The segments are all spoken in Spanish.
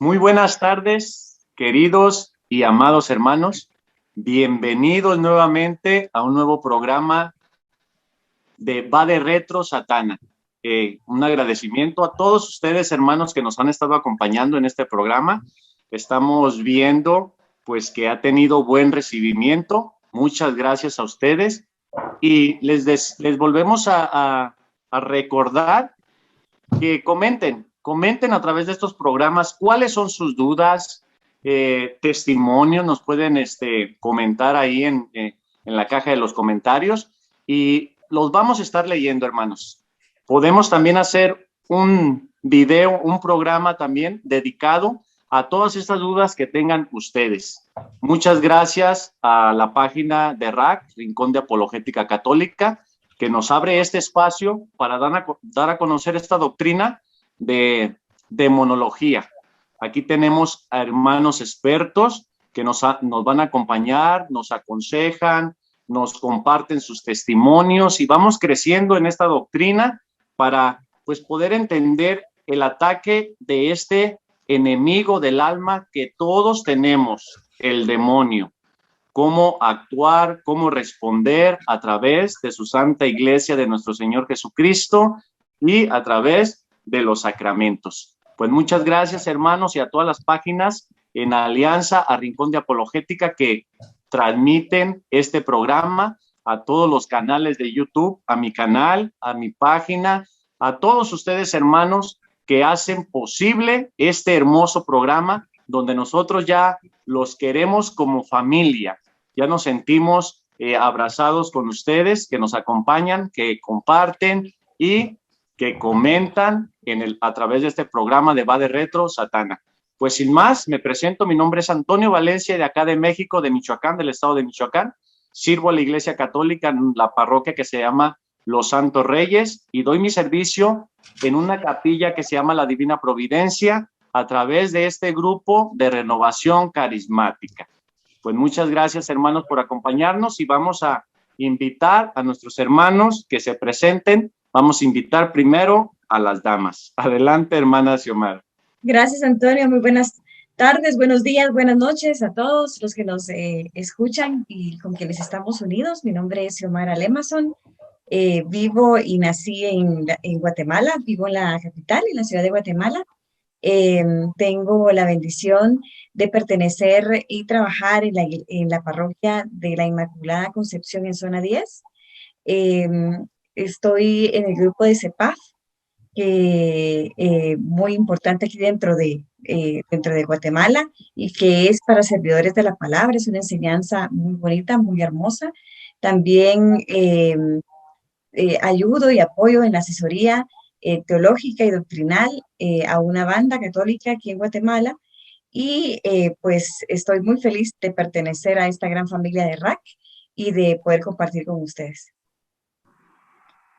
Muy buenas tardes, queridos y amados hermanos. Bienvenidos nuevamente a un nuevo programa de Va de Retro Satana. Un agradecimiento a todos ustedes, hermanos, que nos han estado acompañando en este programa. Estamos viendo, pues, que ha tenido buen recibimiento. Muchas gracias a ustedes. Y les volvemos a recordar que comenten a través de estos programas cuáles son sus dudas, testimonios, nos pueden comentar ahí en la caja de los comentarios y los vamos a estar leyendo, hermanos. Podemos también hacer un video, un programa también dedicado a todas estas dudas que tengan ustedes. Muchas gracias a la página de RAC, Rincón de Apologética Católica, que nos abre este espacio para dar a conocer esta doctrina de demonología. Aquí tenemos a hermanos expertos que nos van a acompañar, nos aconsejan, nos comparten sus testimonios y vamos creciendo en esta doctrina para, pues, poder entender el ataque de este enemigo del alma que todos tenemos, el demonio. Cómo actuar, cómo responder a través de su Santa Iglesia de nuestro Señor Jesucristo y a través de los sacramentos. Pues muchas gracias, hermanos, y a todas las páginas en alianza a Rincón de Apologética que transmiten este programa, a todos los canales de YouTube, a mi canal, a mi página, a todos ustedes, hermanos, que hacen posible este hermoso programa donde nosotros ya los queremos como familia. Ya nos sentimos abrazados con ustedes, que nos acompañan, que comparten y que comentan a través de este programa de Va de Retro Satana. Pues sin más, me presento, mi nombre es Antonio Valencia, de acá de México, de Michoacán, del estado de Michoacán. Sirvo a la Iglesia Católica en la parroquia que se llama Los Santos Reyes y doy mi servicio en una capilla que se llama La Divina Providencia a través de este grupo de renovación carismática. Pues muchas gracias, hermanos, por acompañarnos y vamos a invitar a nuestros hermanos que se presenten. Vamos a invitar primero a las damas. Adelante, hermana Xiomara. Gracias, Antonio. Muy buenas tardes, buenos días, buenas noches a todos los que nos escuchan y con quienes estamos unidos. Mi nombre es Xiomara Lemason. Vivo y nací en Guatemala. Vivo en la capital, en la ciudad de Guatemala. Tengo la bendición de pertenecer y trabajar en la parroquia de la Inmaculada Concepción en Zona 10. Estoy en el grupo de CEPAF, que muy importante aquí dentro de Guatemala y que es para servidores de la palabra. Es una enseñanza muy bonita, muy hermosa. También ayudo y apoyo en la asesoría teológica y doctrinal a una banda católica aquí en Guatemala y pues estoy muy feliz de pertenecer a esta gran familia de RAC y de poder compartir con ustedes.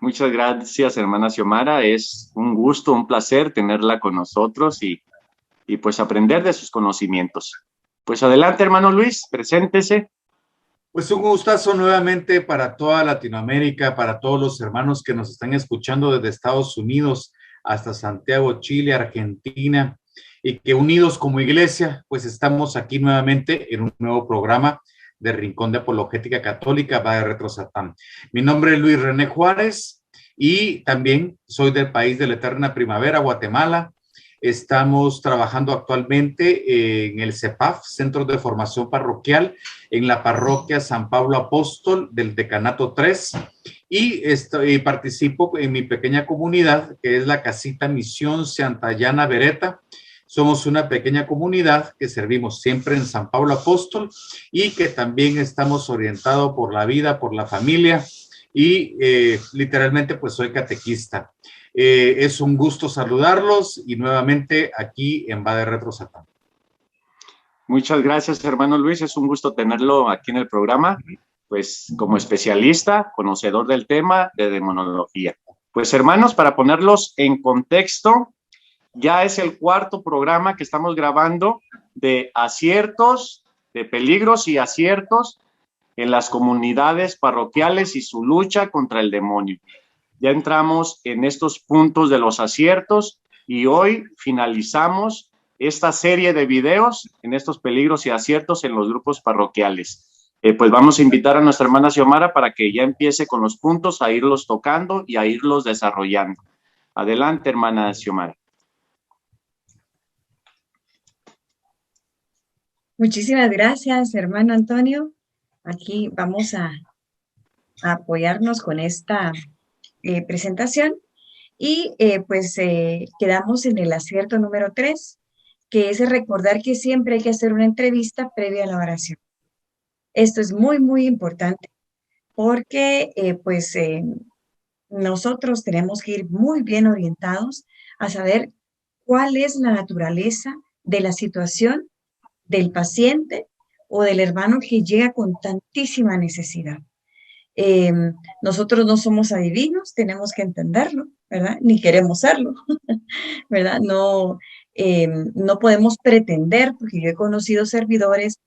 Muchas gracias, hermana Xiomara. Es un gusto, un placer tenerla con nosotros y pues aprender de sus conocimientos. Pues adelante, hermano Luis, preséntese. Pues un gustazo nuevamente para toda Latinoamérica, para todos los hermanos que nos están escuchando desde Estados Unidos hasta Santiago, Chile, Argentina, y que unidos como iglesia, pues estamos aquí nuevamente en un nuevo programa de Rincón de Apologética Católica, Va de Retro Satán. Mi nombre es Luis René Juárez y también soy del país de la eterna primavera, Guatemala. Estamos trabajando actualmente en el CEPAF, Centro de Formación Parroquial, en la parroquia San Pablo Apóstol del Decanato 3 y participo en mi pequeña comunidad que es la Casita Misión Santayana Beretta. Somos una pequeña comunidad que servimos siempre en San Pablo Apóstol y que también estamos orientados por la vida, por la familia y literalmente pues soy catequista. Es un gusto saludarlos y nuevamente aquí en Va de Retro Satán. Muchas gracias, hermano Luis. Es un gusto tenerlo aquí en el programa, pues como especialista, conocedor del tema de demonología. Pues hermanos, para ponerlos en contexto, ya es el cuarto programa que estamos grabando de aciertos, de peligros y aciertos en las comunidades parroquiales y su lucha contra el demonio. Ya entramos en estos puntos de los aciertos y hoy finalizamos esta serie de videos en estos peligros y aciertos en los grupos parroquiales. Pues vamos a invitar a nuestra hermana Xiomara para que ya empiece con los puntos, a irlos tocando y a irlos desarrollando. Adelante, hermana Xiomara. Muchísimas gracias, hermano Antonio. Aquí vamos a apoyarnos con esta presentación y quedamos en el acierto número 3, que es recordar que siempre hay que hacer una entrevista previa a la oración. Esto es muy, muy importante porque nosotros tenemos que ir muy bien orientados a saber cuál es la naturaleza de la situación del paciente o del hermano que llega con tantísima necesidad. Nosotros no somos adivinos, tenemos que entenderlo, ¿verdad? Ni queremos serlo, ¿verdad? No podemos pretender, porque yo he conocido servidores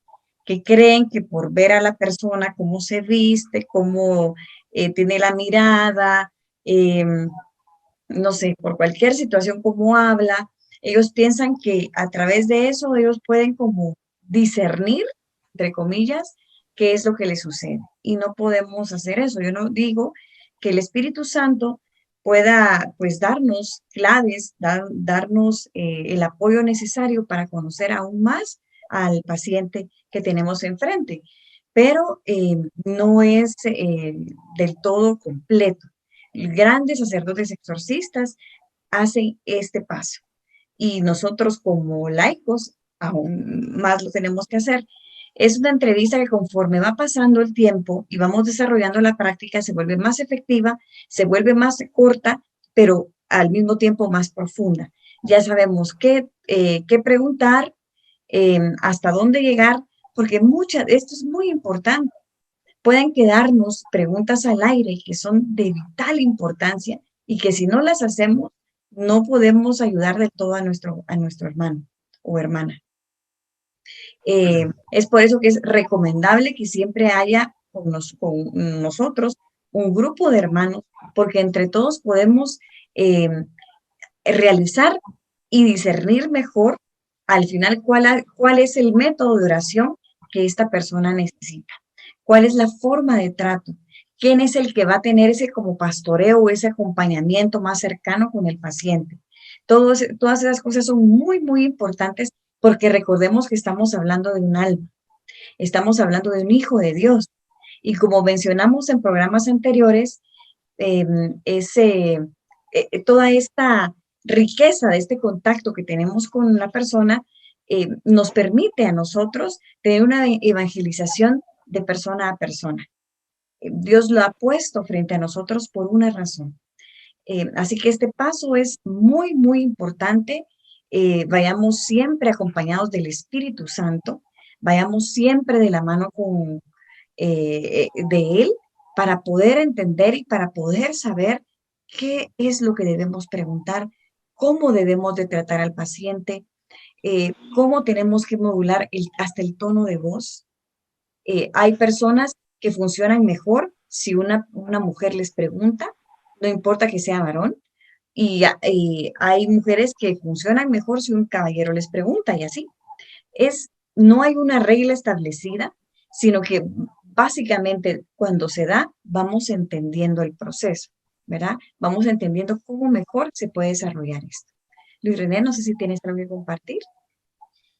que creen que por ver a la persona cómo se viste, cómo tiene la mirada, no sé, por cualquier situación, cómo habla, ellos piensan que a través de eso ellos pueden como discernir, entre comillas, qué es lo que les sucede. Y no podemos hacer eso. Yo no digo que el Espíritu Santo pueda pues darnos claves, darnos el apoyo necesario para conocer aún más al paciente que tenemos enfrente, pero no es del todo completo. Grandes sacerdotes exorcistas hacen este paso y nosotros como laicos aún más lo tenemos que hacer. Es una entrevista que conforme va pasando el tiempo y vamos desarrollando la práctica, se vuelve más efectiva, se vuelve más corta, pero al mismo tiempo más profunda. Ya sabemos qué preguntar, hasta dónde llegar, porque esto es muy importante. Pueden quedarnos preguntas al aire que son de vital importancia y que si no las hacemos, no podemos ayudar del todo a nuestro hermano o hermana. Es por eso que es recomendable que siempre haya con nosotros un grupo de hermanos, porque entre todos podemos realizar y discernir mejor al final cuál es el método de oración que esta persona necesita, cuál es la forma de trato, quién es el que va a tener ese como pastoreo o ese acompañamiento más cercano con el paciente. Todas esas cosas son muy, muy importantes porque recordemos que estamos hablando de un alma, estamos hablando de un hijo de Dios. Y como mencionamos en programas anteriores, toda esta riqueza de este contacto que tenemos con la persona nos permite a nosotros tener una evangelización de persona a persona. Dios lo ha puesto frente a nosotros por una razón. Así que este paso es muy, muy importante. Vayamos siempre acompañados del Espíritu Santo, vayamos siempre de la mano de Él para poder entender y para poder saber qué es lo que debemos preguntar, cómo debemos de tratar al paciente, cómo tenemos que modular hasta el tono de voz. Hay personas que funcionan mejor si una mujer les pregunta, no importa que sea varón, y hay mujeres que funcionan mejor si un caballero les pregunta y así. No hay una regla establecida, sino que básicamente cuando se da, vamos entendiendo el proceso, ¿verdad? Vamos entendiendo cómo mejor se puede desarrollar esto. Luis René, no sé si tienes algo que compartir.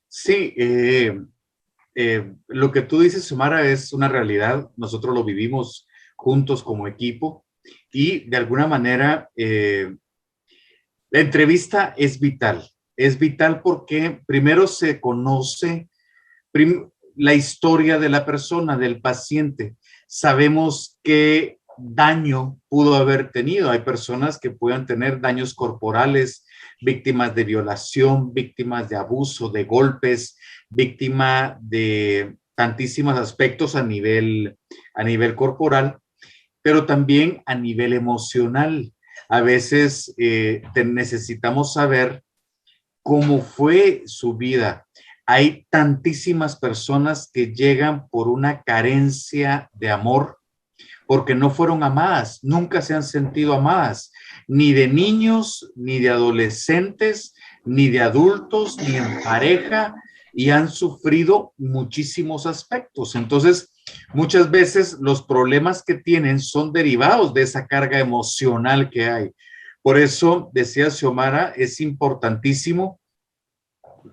Sí, lo que tú dices, Xiomara, es una realidad. Nosotros lo vivimos juntos como equipo y de alguna manera la entrevista es vital. Es vital porque primero se conoce la historia de la persona, del paciente. Sabemos qué daño pudo haber tenido. Hay personas que puedan tener daños corporales, víctimas de violación, víctimas de abuso, de golpes, víctima de tantísimos aspectos a nivel corporal, pero también a nivel emocional. A veces necesitamos saber cómo fue su vida. Hay tantísimas personas que llegan por una carencia de amor, porque no fueron amadas, nunca se han sentido amadas, ni de niños, ni de adolescentes, ni de adultos, ni en pareja, y han sufrido muchísimos aspectos. Entonces, muchas veces los problemas que tienen son derivados de esa carga emocional que hay. Por eso, decía Xiomara, es importantísimo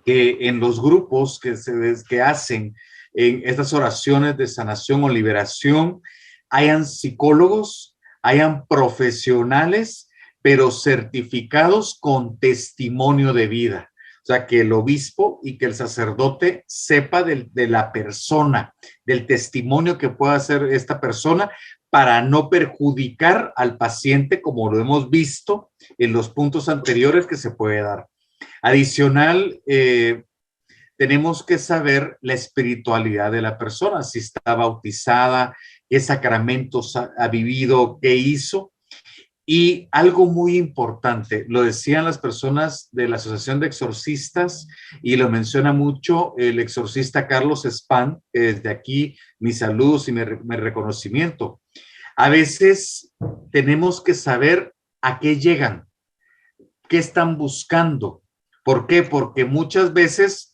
que en los grupos que hacen en estas oraciones de sanación o liberación, hayan psicólogos, hayan profesionales, pero certificados con testimonio de vida. O sea, que el obispo y que el sacerdote sepa de la persona, del testimonio que pueda hacer esta persona para no perjudicar al paciente, como lo hemos visto en los puntos anteriores que se puede dar. Adicional, tenemos que saber la espiritualidad de la persona, si está bautizada, qué sacramentos ha vivido, qué hizo. Y algo muy importante, lo decían las personas de la Asociación de Exorcistas y lo menciona mucho el exorcista Carlos Spahn, que desde aquí mis saludos y mi reconocimiento. A veces tenemos que saber a qué llegan, qué están buscando. ¿Por qué? Porque muchas veces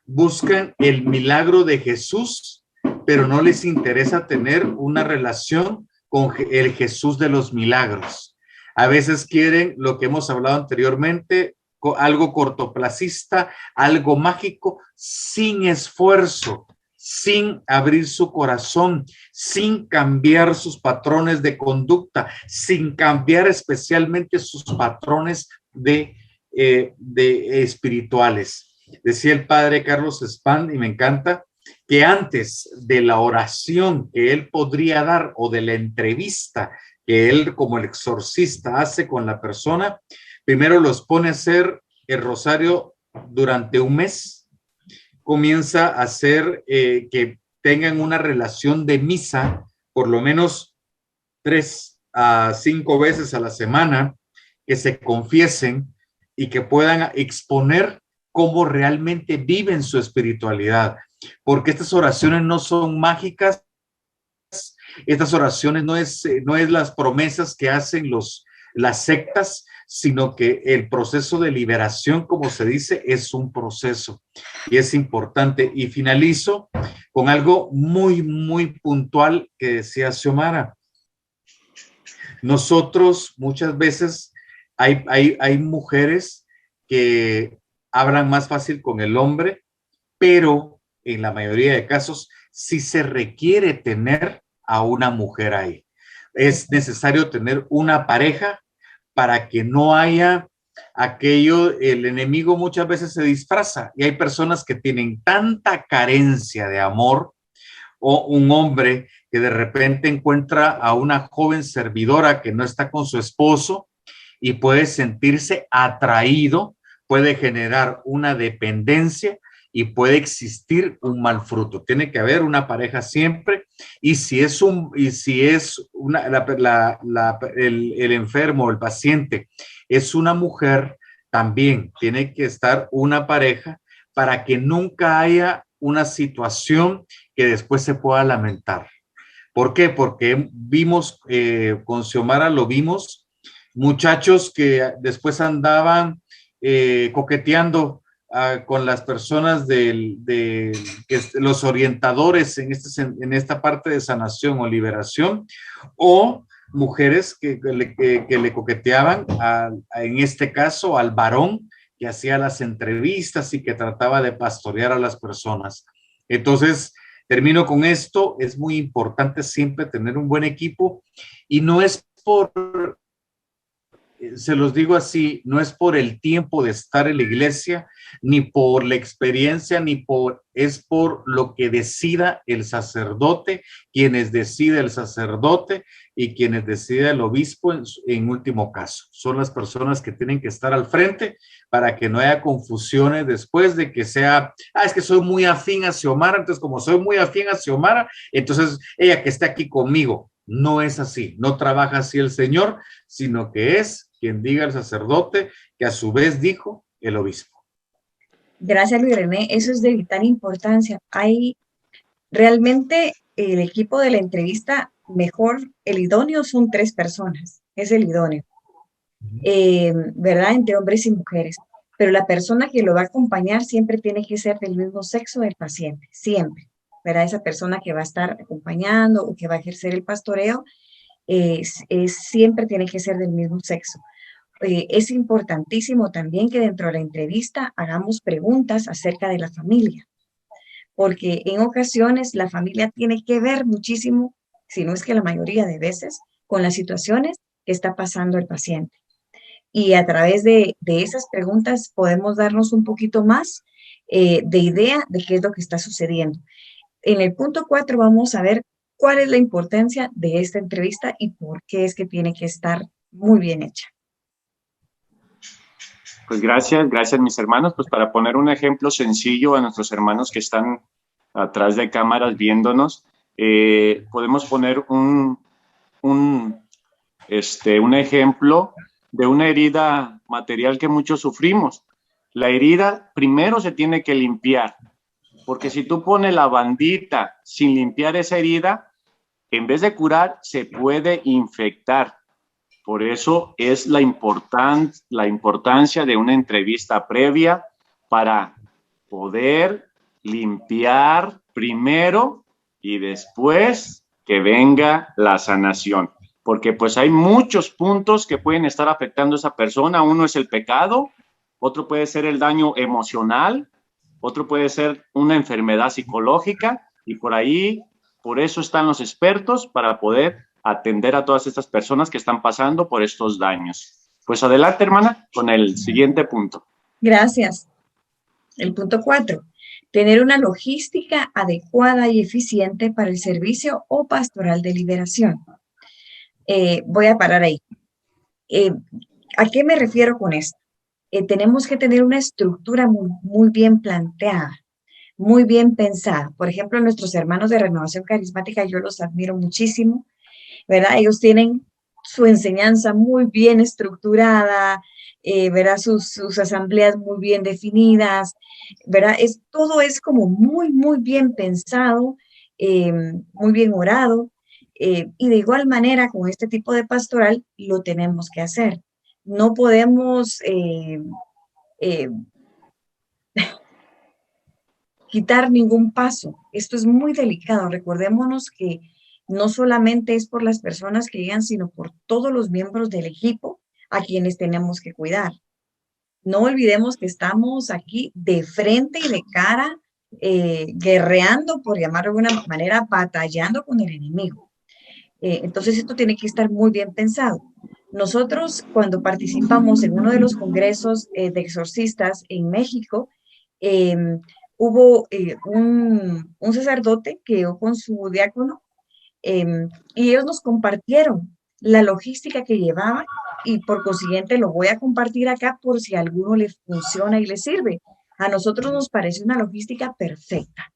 buscan el milagro de Jesús, pero no les interesa tener una relación con el Jesús de los milagros. A veces quieren lo que hemos hablado anteriormente, algo cortoplacista, algo mágico, sin esfuerzo, sin abrir su corazón, sin cambiar sus patrones de conducta, sin cambiar especialmente sus patrones de espirituales. Decía el padre Carlos Spahn, y me encanta, que antes de la oración que él podría dar o de la entrevista que él como el exorcista hace con la persona, primero los pone a hacer el rosario durante un mes, comienza a hacer que tengan una relación de misa por lo menos 3 a 5 veces a la semana, que se confiesen y que puedan exponer cómo realmente viven su espiritualidad, porque estas oraciones no son mágicas, estas oraciones no es las promesas que hacen las sectas, sino que el proceso de liberación, como se dice, es un proceso y es importante. Y finalizo con algo muy, muy puntual que decía Xiomara. Nosotros muchas veces hay mujeres que hablan más fácil con el hombre, pero en la mayoría de casos sí se requiere tener a una mujer ahí. Es necesario tener una pareja para que no haya aquello, el enemigo muchas veces se disfraza y hay personas que tienen tanta carencia de amor, o un hombre que de repente encuentra a una joven servidora que no está con su esposo y puede sentirse atraído, puede generar una dependencia y puede existir un mal fruto. Tiene que haber una pareja siempre, y si es el enfermo, el paciente es una mujer, también tiene que estar una pareja para que nunca haya una situación que después se pueda lamentar. ¿Por qué? Porque vimos, con Xiomara lo vimos, muchachos que después andaban coqueteando con las personas los orientadores en esta parte de sanación o liberación, o mujeres que le coqueteaban, en este caso, al varón que hacía las entrevistas y que trataba de pastorear a las personas. Entonces, termino con esto. Es muy importante siempre tener un buen equipo, y no es se los digo así, no es por el tiempo de estar en la iglesia, ni por la experiencia, es por lo que decida el sacerdote, quienes decide el sacerdote y quienes decide el obispo en último caso. Son las personas que tienen que estar al frente para que no haya confusiones después de que sea, es que soy muy afín a Xiomara, entonces como soy muy afín a Xiomara, entonces ella que está aquí conmigo. No es así, no trabaja así el Señor, sino que es quien diga el sacerdote, que a su vez dijo el obispo. Gracias, Luis René. Eso es de vital importancia. Hay realmente el equipo de la entrevista mejor, el idóneo son 3 personas, es el idóneo, ¿verdad? Entre hombres y mujeres. pero la persona que lo va a acompañar siempre tiene que ser del mismo sexo del paciente, siempre, ¿verdad? Esa persona que va a estar acompañando o que va a ejercer el pastoreo, siempre tiene que ser del mismo sexo. Es importantísimo también que dentro de la entrevista hagamos preguntas acerca de la familia, porque en ocasiones la familia tiene que ver muchísimo, si no es que la mayoría de veces, con las situaciones que está pasando el paciente. Y a través de esas preguntas podemos darnos un poquito más de idea de qué es lo que está sucediendo. En el punto 4 vamos a ver cuál es la importancia de esta entrevista y por qué es que tiene que estar muy bien hecha. Pues gracias mis hermanos. Pues para poner un ejemplo sencillo a nuestros hermanos que están atrás de cámaras viéndonos, podemos poner un ejemplo de una herida material que muchos sufrimos. La herida primero se tiene que limpiar, porque si tú pones la bandita sin limpiar esa herida, en vez de curar, se puede infectar. Por eso es la importancia de una entrevista previa para poder limpiar primero y después que venga la sanación. Porque pues hay muchos puntos que pueden estar afectando a esa persona. Uno es el pecado, otro puede ser el daño emocional, otro puede ser una enfermedad psicológica y por eso están los expertos para poder atender a todas estas personas que están pasando por estos daños. Pues adelante, hermana, con el siguiente punto. Gracias. El punto 4. Tener una logística adecuada y eficiente para el servicio o pastoral de liberación. Voy a parar ahí. ¿A qué me refiero con esto? Tenemos que tener una estructura muy bien planteada, muy bien pensada. Por ejemplo, nuestros hermanos de Renovación Carismática, yo los admiro muchísimo, ¿verdad? Ellos tienen su enseñanza muy bien estructurada, ¿verdad? Sus asambleas muy bien definidas, ¿verdad? Todo es como muy bien pensado, muy bien orado, y de igual manera con este tipo de pastoral lo tenemos que hacer. No podemos quitar ningún paso. Esto es muy delicado. Recordémonos que no solamente es por las personas que llegan, sino por todos los miembros del equipo a quienes tenemos que cuidar. No olvidemos que estamos aquí de frente y de cara, guerreando, por llamarlo de alguna manera, batallando con el enemigo. Entonces esto tiene que estar muy bien pensado. Nosotros cuando participamos en uno de los congresos de exorcistas en México, hubo un sacerdote que llegó con su diácono y ellos nos compartieron la logística que llevaban y por consiguiente lo voy a compartir acá por si a alguno le funciona y le sirve. A nosotros nos parece una logística perfecta.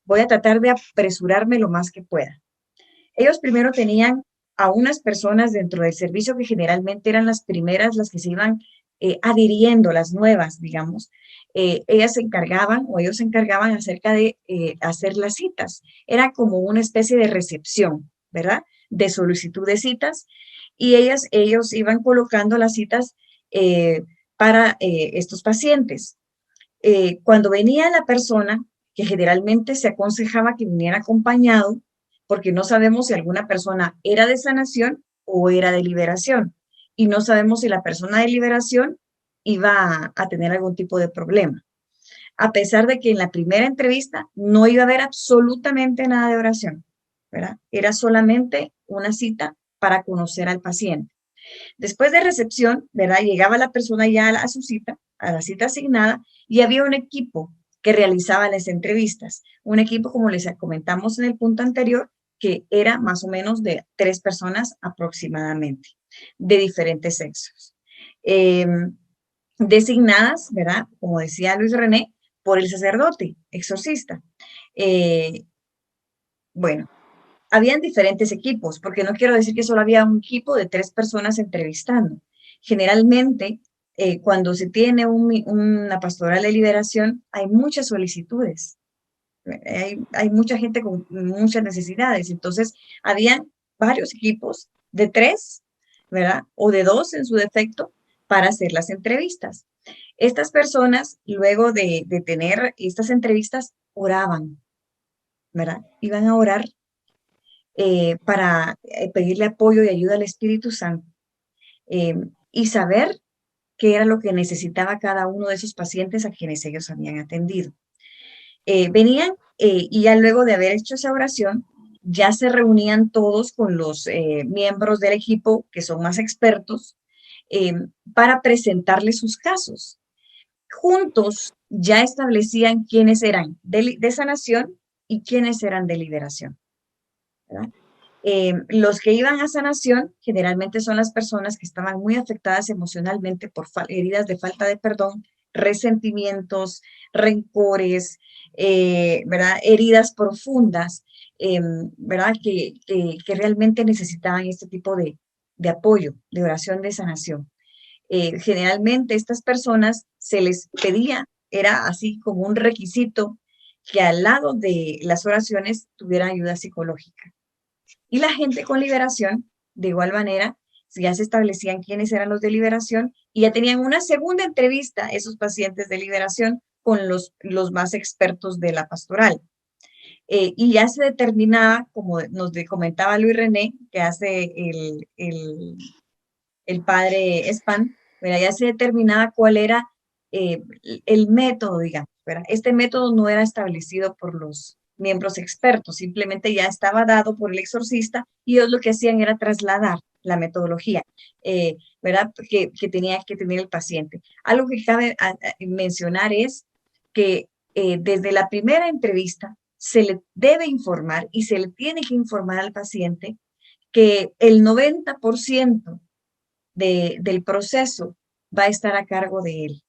Voy a tratar de apresurarme lo más que pueda. Ellos primero tenían a unas personas dentro del servicio que generalmente eran las primeras, las que se iban adhiriendo, las nuevas, digamos. Ellas se encargaban o ellos se encargaban acerca de hacer las citas. Era como una especie de recepción, ¿verdad? De solicitud de citas y ellos iban colocando las citas para estos pacientes. Cuando venía la persona, que generalmente se aconsejaba que viniera acompañado, porque no sabemos si alguna persona era de sanación o era de liberación. Y no sabemos si la persona de liberación iba a tener algún tipo de problema. A pesar de que en la primera entrevista no iba a haber absolutamente nada de oración, ¿verdad? Era solamente una cita para conocer al paciente. Después de recepción, ¿verdad? Llegaba la persona ya a su cita, a la cita asignada, y había un equipo que realizaba las entrevistas. Un equipo, como les comentamos en el punto anterior, que era más o menos de 3 personas aproximadamente, de diferentes sexos. Designadas, ¿verdad? Como decía Luis René, por el sacerdote, exorcista. Bueno, habían diferentes equipos, porque no quiero decir que solo había un equipo de 3 personas entrevistando. Generalmente, cuando se tiene una pastoral de liberación, hay muchas solicitudes. Hay mucha gente con muchas necesidades. Entonces, habían varios equipos de 3, ¿verdad? O de 2 en su defecto para hacer las entrevistas. Estas personas, luego de tener estas entrevistas, oraban, ¿verdad? Iban a orar para pedirle apoyo y ayuda al Espíritu Santo eh, y saber qué era lo que necesitaba cada uno de esos pacientes a quienes ellos habían atendido. Venían y ya luego de haber hecho esa oración, ya se reunían todos con los miembros del equipo que son más expertos eh, para presentarles sus casos. Juntos ya establecían quiénes eran de sanación y quiénes eran de liberación, ¿verdad? Los que iban a sanación generalmente son las personas que estaban muy afectadas emocionalmente por heridas de falta de perdón, resentimientos, rencores, ¿verdad? Heridas profundas, ¿verdad? Que realmente necesitaban este tipo de apoyo, de oración de sanación. Generalmente estas personas se les pedía, era así como un requisito, que al lado de las oraciones tuvieran ayuda psicológica. Y la gente con liberación, de igual manera, ya se establecían quiénes eran los de liberación y ya tenían una segunda entrevista esos pacientes de liberación con los más expertos de la pastoral. Y ya se determinaba, como nos comentaba Luis René, que hace el padre Span, ¿verdad? Ya se determinaba cuál era el método, digamos, ¿verdad? Este método no era establecido por los miembros expertos, simplemente ya estaba dado por el exorcista y ellos lo que hacían era trasladar la metodología, ¿verdad? Que tenía que tener el paciente. Algo que cabe mencionar es que desde la primera entrevista se le debe informar y se le tiene que informar al paciente que el 90% del proceso va a estar a cargo de él.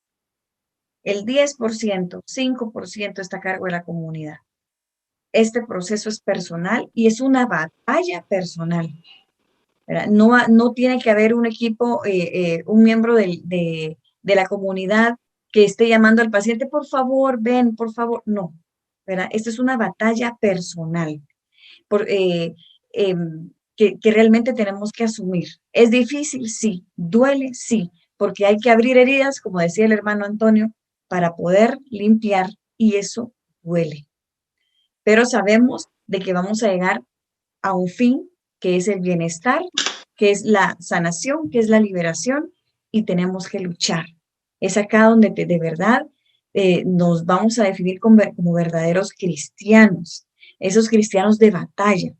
El 10%, 5% está a cargo de la comunidad. Este proceso es personal y es una batalla personal, ¿verdad? No tiene que haber un equipo, un miembro de la comunidad que esté llamando al paciente, por favor, ven, por favor. No, ¿verdad? Esta es una batalla personal que realmente tenemos que asumir. ¿Es difícil? Sí. ¿Duele? Sí. Porque hay que abrir heridas, como decía el hermano Antonio, para poder limpiar y eso duele. Pero sabemos de que vamos a llegar a un fin que es el bienestar, que es la sanación, que es la liberación y tenemos que luchar. Es acá donde de verdad nos vamos a definir como verdaderos cristianos, esos cristianos de batalla.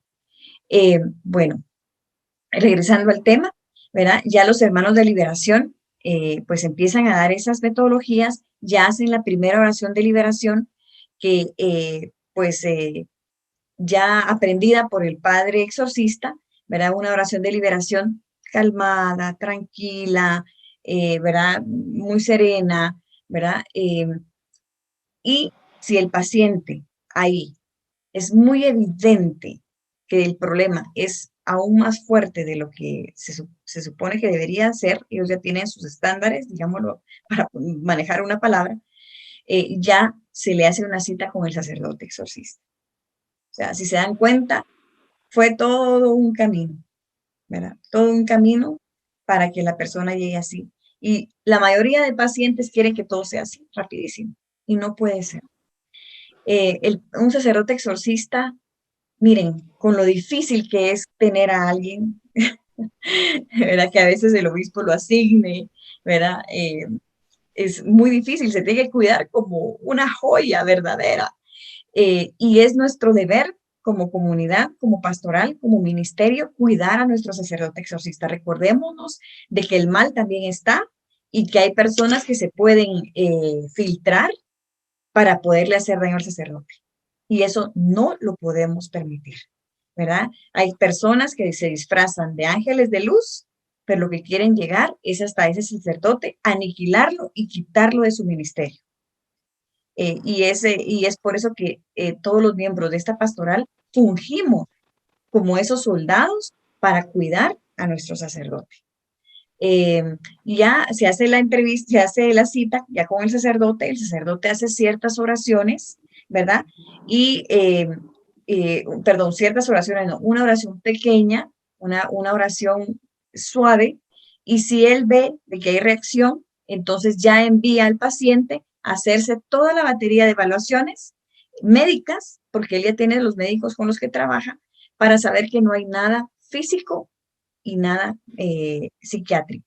Bueno, regresando al tema, ¿verdad? Ya los hermanos de liberación pues empiezan a dar esas metodologías, ya hacen la primera oración de liberación que ya aprendida por el padre exorcista, ¿verdad? Una oración de liberación calmada, tranquila, ¿verdad? Muy serena, ¿verdad? Y si el paciente ahí es muy evidente que el problema es aún más fuerte de lo que se supone que debería ser, ellos ya tienen sus estándares, digámoslo, para manejar una palabra, ya se le hace una cita con el sacerdote exorcista. O sea, si se dan cuenta, fue todo un camino, ¿verdad? Todo un camino para que la persona llegue así. Y la mayoría de pacientes quieren que todo sea así, rapidísimo, y no puede ser. Un sacerdote exorcista, miren, con lo difícil que es tener a alguien, ¿verdad? Que a veces el obispo lo asigne, ¿verdad? Es muy difícil, se tiene que cuidar como una joya verdadera. Y es nuestro deber como comunidad, como pastoral, como ministerio, cuidar a nuestro sacerdote exorcista. Recordémonos de que el mal también está y que hay personas que se pueden filtrar para poderle hacer daño al sacerdote. Y eso no lo podemos permitir, ¿verdad? Hay personas que se disfrazan de ángeles de luz, pero lo que quieren llegar es hasta ese sacerdote, aniquilarlo y quitarlo de su ministerio. Y es por eso que todos los miembros de esta pastoral fungimos como esos soldados para cuidar a nuestro sacerdote. Ya se hace la entrevista, se hace la cita ya con el sacerdote hace ciertas oraciones, ¿verdad? Y, perdón, ciertas oraciones, no, una oración pequeña, una oración suave, y si él ve de que hay reacción, entonces ya envía al paciente a hacerse toda la batería de evaluaciones médicas, porque él ya tiene los médicos con los que trabaja, para saber que no hay nada físico y nada psiquiátrico.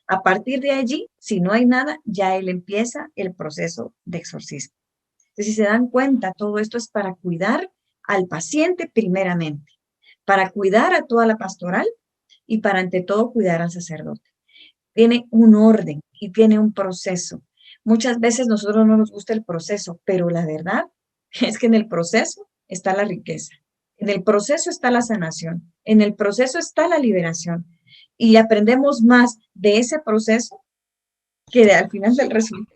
A partir de allí, si no hay nada, ya él empieza el proceso de exorcismo. Entonces, si se dan cuenta, todo esto es para cuidar al paciente primeramente, para cuidar a toda la pastoral y para ante todo cuidar al sacerdote. Tiene un orden y tiene un proceso. Muchas veces nosotros no nos gusta el proceso, pero la verdad es que en el proceso está la riqueza, en el proceso está la sanación, en el proceso está la liberación y aprendemos más de ese proceso que al final del resultado.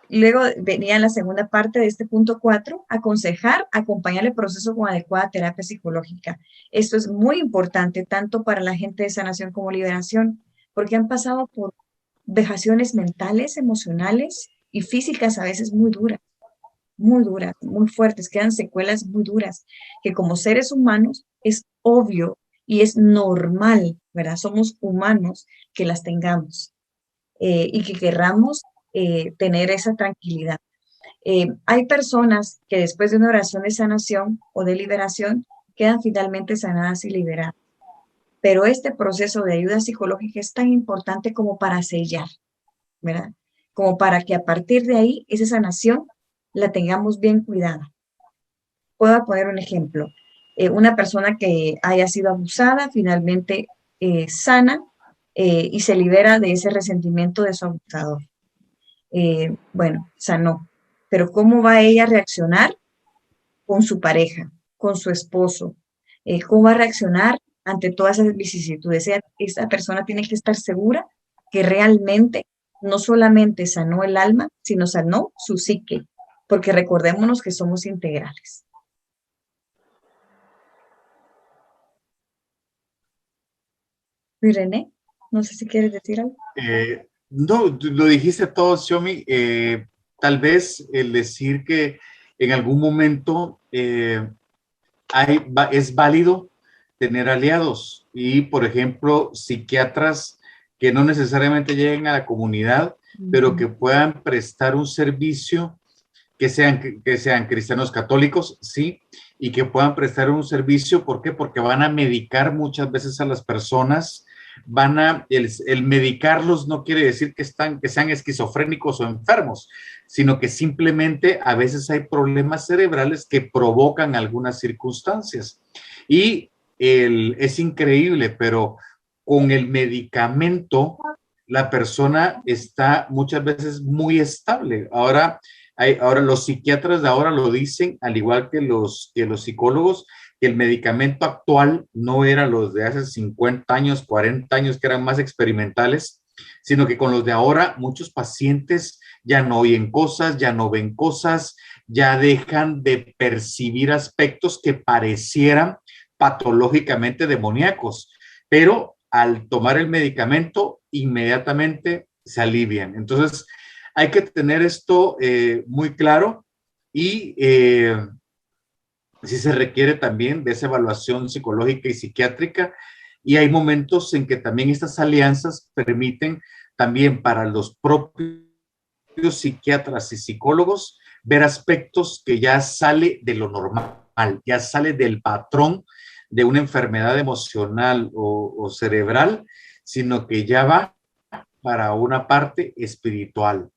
Luego venía la segunda parte de este punto 4, aconsejar, acompañar el proceso con adecuada terapia psicológica. Esto es muy importante tanto para la gente de sanación como liberación, porque han pasado por vejaciones mentales, emocionales y físicas a veces muy duras, muy fuertes, quedan secuelas muy duras, que como seres humanos es obvio y es normal, ¿verdad? Somos humanos que las tengamos y que querramos tener esa tranquilidad. Hay personas que después de una oración de sanación o de liberación quedan finalmente sanadas y liberadas. Pero este proceso de ayuda psicológica es tan importante como para sellar, ¿verdad? Como para que a partir de ahí esa sanación la tengamos bien cuidada. Puedo poner un ejemplo. Una persona que haya sido abusada finalmente sana y se libera de ese resentimiento de su abusador. Bueno, sanó. Pero ¿cómo va ella a reaccionar con su pareja, con su esposo? ¿Cómo va a reaccionar ante todas esas vicisitudes? Esa persona tiene que estar segura que realmente no solamente sanó el alma, sino sanó su psique, porque recordémonos que somos integrales. René, no sé si quieres decir algo. No, lo dijiste todo, Xiomi. Tal vez el decir que en algún momento es válido tener aliados y, por ejemplo, psiquiatras que no necesariamente lleguen a la comunidad, pero que puedan prestar un servicio, que sean cristianos católicos, sí, y que puedan prestar un servicio. ¿Por qué? Porque van a medicar muchas veces a las personas. El medicarlos no quiere decir que sean esquizofrénicos o enfermos, sino que simplemente a veces hay problemas cerebrales que provocan algunas circunstancias. Y es increíble, pero con el medicamento la persona está muchas veces muy estable. Ahora los psiquiatras de ahora lo dicen, al igual que los psicólogos, que el medicamento actual no era los de hace 50 años, 40 años, que eran más experimentales, sino que con los de ahora muchos pacientes ya no oyen cosas, ya no ven cosas, ya dejan de percibir aspectos que parecieran patológicamente demoníacos, pero al tomar el medicamento inmediatamente se alivian. Entonces hay que tener esto muy claro y sí se requiere también de esa evaluación psicológica y psiquiátrica, y hay momentos en que también estas alianzas permiten también para los propios psiquiatras y psicólogos ver aspectos que ya sale de lo normal, ya sale del patrón de una enfermedad emocional o cerebral, sino que ya va para una parte espiritual.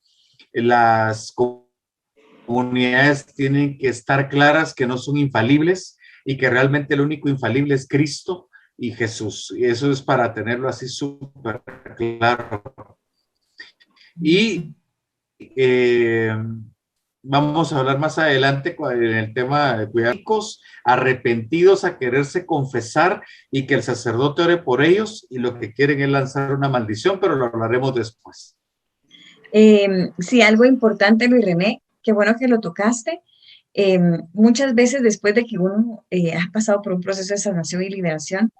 Las comunidades tienen que estar claras que no son infalibles y que realmente el único infalible es Cristo y Jesús. Y eso es para tenerlo así súper claro. Y vamos a hablar más adelante en el tema de cuidados, arrepentidos a quererse confesar y que el sacerdote ore por ellos, y lo que quieren es lanzar una maldición, pero lo hablaremos después. Sí, algo importante, Luis René, qué bueno que lo tocaste. Muchas veces después de que uno ha pasado por un proceso de sanación y liberación,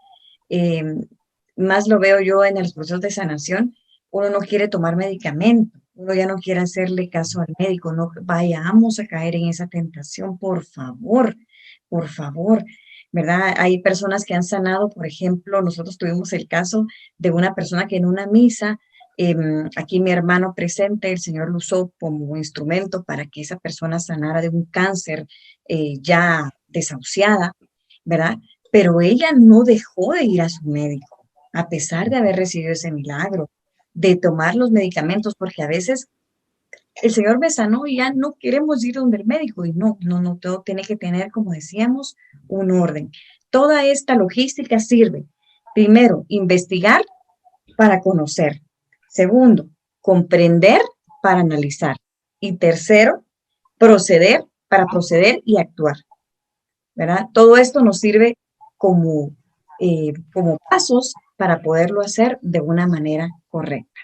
más lo veo yo en los procesos de sanación, uno no quiere tomar medicamento, uno ya no quiere hacerle caso al médico, no vayamos a caer en esa tentación, por favor, ¿verdad? Hay personas que han sanado, por ejemplo, nosotros tuvimos el caso de una persona que en una misa Aquí mi hermano presente, el Señor lo usó como instrumento para que esa persona sanara de un cáncer ya desahuciada, ¿verdad? Pero ella no dejó de ir a su médico, a pesar de haber recibido ese milagro, de tomar los medicamentos, porque a veces el Señor me sanó y ya no queremos ir donde el médico. Y no, todo tiene que tener, como decíamos, un orden. Toda esta logística sirve, primero, investigar para conocer. Segundo, comprender para analizar. Y tercero, proceder para proceder y actuar, ¿verdad? Todo esto nos sirve como pasos para poderlo hacer de una manera correcta.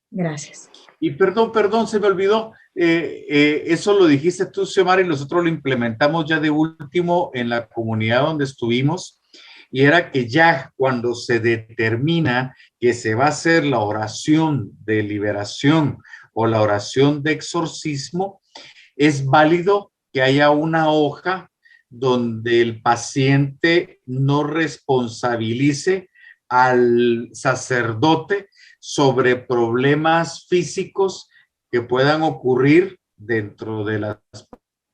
Gracias. Y perdón, se me olvidó. Eso lo dijiste tú, Xiomara, y nosotros lo implementamos ya de último en la comunidad donde estuvimos. Y era que ya cuando se determina que se va a hacer la oración de liberación o la oración de exorcismo, es válido que haya una hoja donde el paciente no responsabilice al sacerdote sobre problemas físicos que puedan ocurrir dentro de las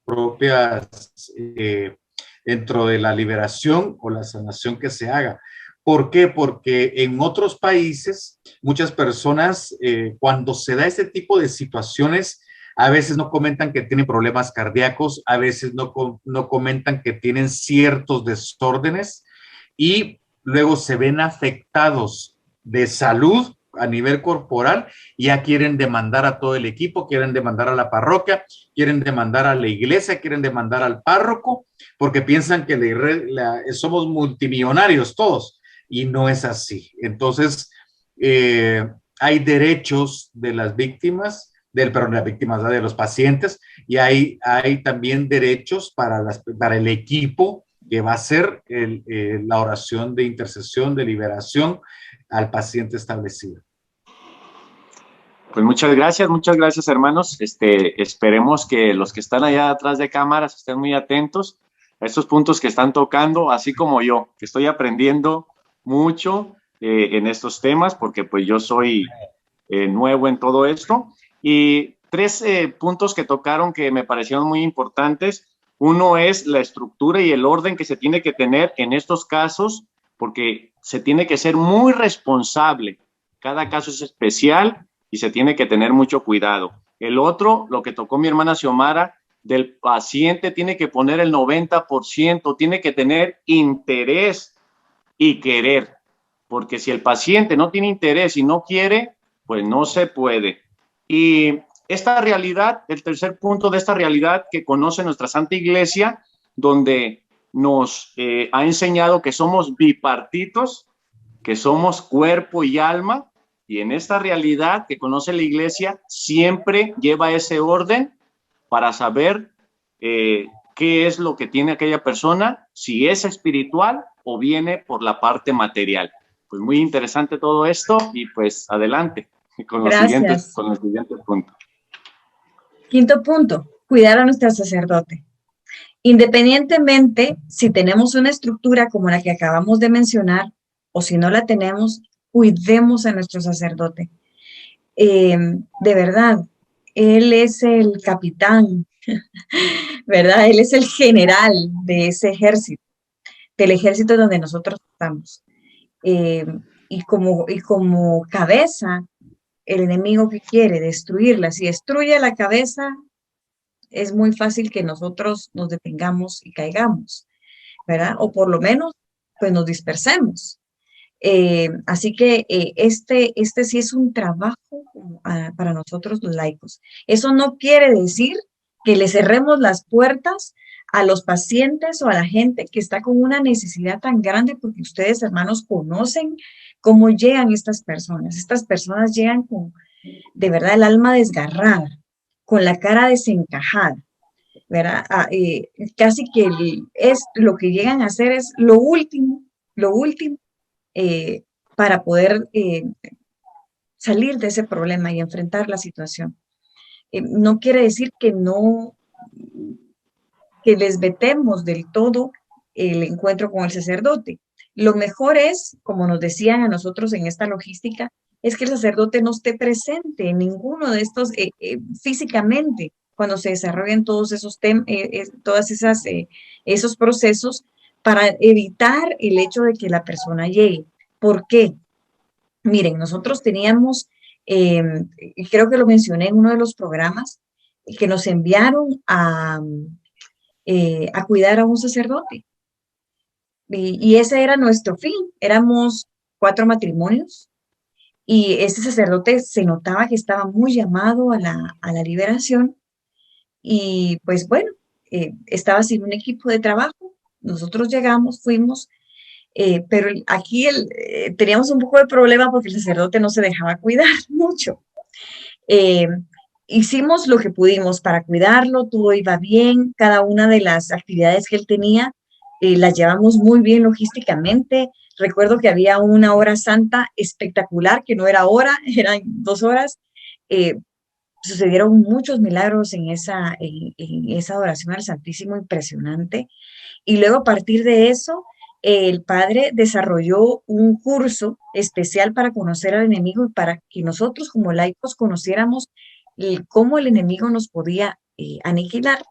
propias, dentro de la liberación o la sanación que se haga. ¿Por qué? Porque en otros países, muchas personas, cuando se da este tipo de situaciones, a veces no comentan que tienen problemas cardíacos, a veces no comentan que tienen ciertos desórdenes y luego se ven afectados de salud a nivel corporal y ya quieren demandar a todo el equipo, quieren demandar a la parroquia, quieren demandar a la iglesia, quieren demandar al párroco, porque piensan que somos multimillonarios todos y no es así. Entonces, hay derechos de las víctimas, de los pacientes, y hay también derechos para el equipo que va a hacer la oración de intercesión, de liberación al paciente establecido. Pues muchas gracias hermanos. Esperemos que los que están allá atrás de cámaras estén muy atentos a estos puntos que están tocando, así como yo, que estoy aprendiendo mucho en estos temas, porque pues yo soy nuevo en todo esto. Y tres puntos que tocaron que me parecieron muy importantes. Uno es la estructura y el orden que se tiene que tener en estos casos, porque se tiene que ser muy responsable. Cada caso es especial y se tiene que tener mucho cuidado. El otro, lo que tocó mi hermana Xiomara, del paciente tiene que poner el 90%, tiene que tener interés y querer, porque si el paciente no tiene interés y no quiere, pues no se puede. Y esta realidad, el tercer punto de esta realidad que conoce nuestra Santa Iglesia, donde nos ha enseñado que somos bipartitos, que somos cuerpo y alma, y en esta realidad que conoce la Iglesia siempre lleva ese orden para saber qué es lo que tiene aquella persona, si es espiritual o viene por la parte material. Pues muy interesante todo esto y pues adelante con el siguiente punto. Quinto punto, cuidar a nuestro sacerdote. Independientemente si tenemos una estructura como la que acabamos de mencionar o si no la tenemos, cuidemos a nuestro sacerdote. De verdad, él es el capitán, ¿verdad? Él es el general de ese ejército, del ejército donde nosotros estamos. Y como cabeza, el enemigo que quiere destruirla, si destruye la cabeza, es muy fácil que nosotros nos detengamos y caigamos, ¿verdad? O por lo menos, pues nos dispersemos. Así que este sí es un trabajo para nosotros los laicos. Eso no quiere decir que le cerremos las puertas a los pacientes o a la gente que está con una necesidad tan grande, porque ustedes, hermanos, conocen cómo llegan estas personas. Estas personas llegan con, de verdad, el alma desgarrada, con la cara desencajada, ¿verdad? Casi que lo que llegan a hacer es lo último, para poder salir de ese problema y enfrentar la situación. No quiere decir que les vetemos del todo el encuentro con el sacerdote. Lo mejor es, como nos decían a nosotros en esta logística, es que el sacerdote no esté presente en ninguno de estos físicamente cuando se desarrollan todos esos esos procesos para evitar el hecho de que la persona llegue. ¿Por qué? Miren, nosotros teníamos, creo que lo mencioné en uno de los programas, que nos enviaron a cuidar a un sacerdote. Y ese era nuestro fin. Éramos 4 matrimonios y ese sacerdote se notaba que estaba muy llamado a la liberación y pues bueno, estaba sin un equipo de trabajo. Nosotros llegamos, fuimos, pero aquí teníamos un poco de problema porque el sacerdote no se dejaba cuidar mucho. Hicimos lo que pudimos para cuidarlo, todo iba bien, cada una de las actividades que él tenía las llevamos muy bien logísticamente. Recuerdo que había una hora santa espectacular, que no era hora, eran 2 horas. Sucedieron muchos milagros en esa adoración al Santísimo, impresionante. Y luego a partir de eso, el padre desarrolló un curso especial para conocer al enemigo y para que nosotros como laicos conociéramos cómo el enemigo nos podía aniquilar.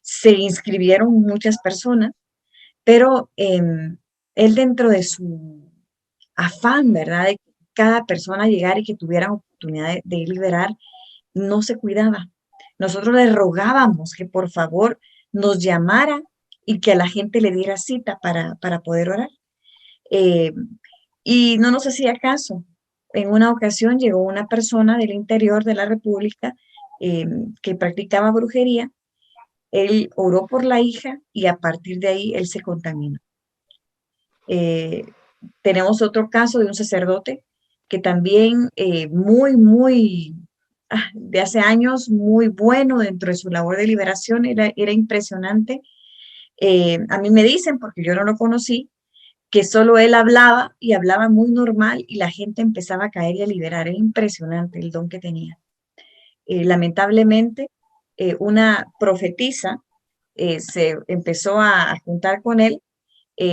Se inscribieron muchas personas, pero él dentro de su afán, ¿verdad? De que cada persona llegara y que tuviera oportunidad de liberar, no se cuidaba. Nosotros le rogábamos que por favor nos llamara y que a la gente le diera cita para poder orar. Y no nos hacía caso. En una ocasión llegó una persona del interior de la República que practicaba brujería. Él oró por la hija y a partir de ahí él se contaminó. Tenemos otro caso de un sacerdote que también de hace años, muy bueno dentro de su labor de liberación, era impresionante. A mí me dicen, porque yo no lo conocí, que solo él hablaba y hablaba muy normal y la gente empezaba a caer y a liberar. Era impresionante el don que tenía. Lamentablemente, una profetisa se empezó a juntar con él,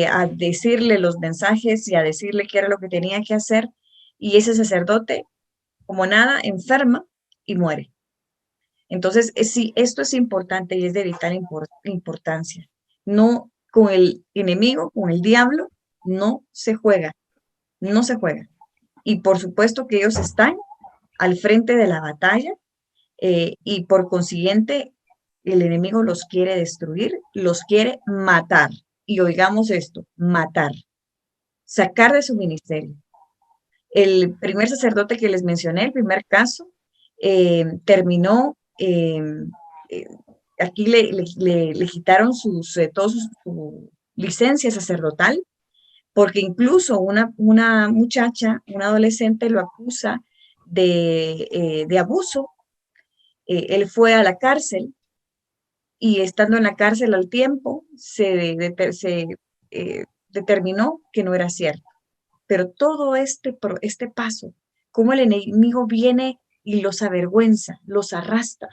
a decirle los mensajes y a decirle qué era lo que tenía que hacer, y ese sacerdote, como nada, enferma y muere. Entonces, sí, esto es importante y es de vital importancia. No, con el enemigo, con el diablo, no se juega, no se juega. Y por supuesto que ellos están al frente de la batalla y por consiguiente el enemigo los quiere destruir, los quiere matar. Y oigamos esto, matar, sacar de su ministerio. El primer sacerdote que les mencioné, el primer caso, terminó, aquí le quitaron toda su licencia sacerdotal, porque incluso una muchacha, una adolescente, lo acusa de abuso. Él fue a la cárcel y estando en la cárcel al tiempo se determinó que no era cierto. Pero todo este paso, cómo el enemigo viene y los avergüenza, los arrastra.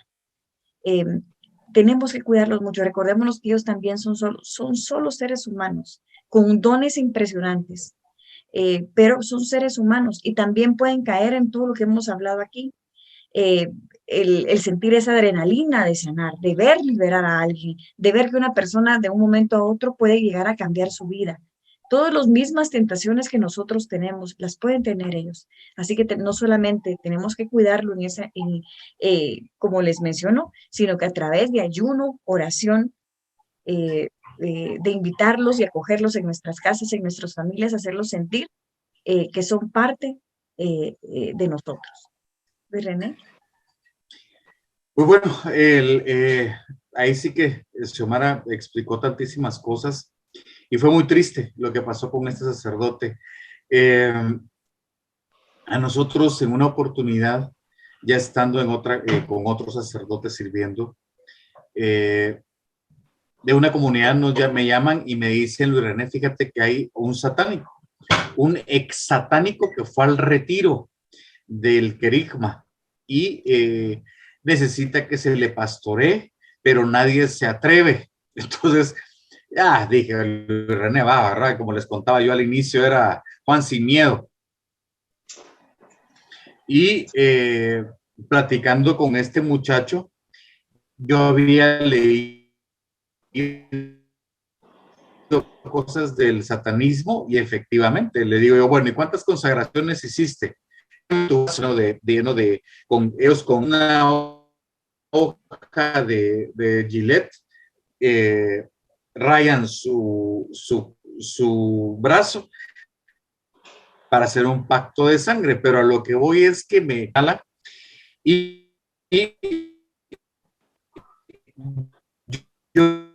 Tenemos que cuidarlos mucho. Recordémonos que ellos también son solo seres humanos, con dones impresionantes, pero son seres humanos y también pueden caer en todo lo que hemos hablado aquí. El sentir esa adrenalina de sanar, de ver liberar a alguien, de ver que una persona de un momento a otro puede llegar a cambiar su vida. Todas las mismas tentaciones que nosotros tenemos, las pueden tener ellos. Así que no solamente tenemos que cuidarlo como les menciono, sino que a través de ayuno, oración, de invitarlos y acogerlos en nuestras casas, en nuestras familias, hacerlos sentir que son parte de nosotros. René. Pues bueno, ahí sí que Xiomara explicó tantísimas cosas y fue muy triste lo que pasó con este sacerdote. A nosotros en una oportunidad, ya estando con otros sacerdotes sirviendo, de una comunidad me llaman y me dicen, Luis René, fíjate que hay un satánico, un ex satánico que fue al retiro del querigma y necesita que se le pastoree, pero nadie se atreve. Entonces, ya dije, René va, ¿verdad? Como les contaba yo al inicio, era Juan sin miedo. Y platicando con este muchacho, yo había leído cosas del satanismo y efectivamente le digo yo, bueno, ¿y cuántas consagraciones hiciste? Con ellos con una hoja de Gillette, rayan su brazo para hacer un pacto de sangre, pero a lo que voy es que me jala y yo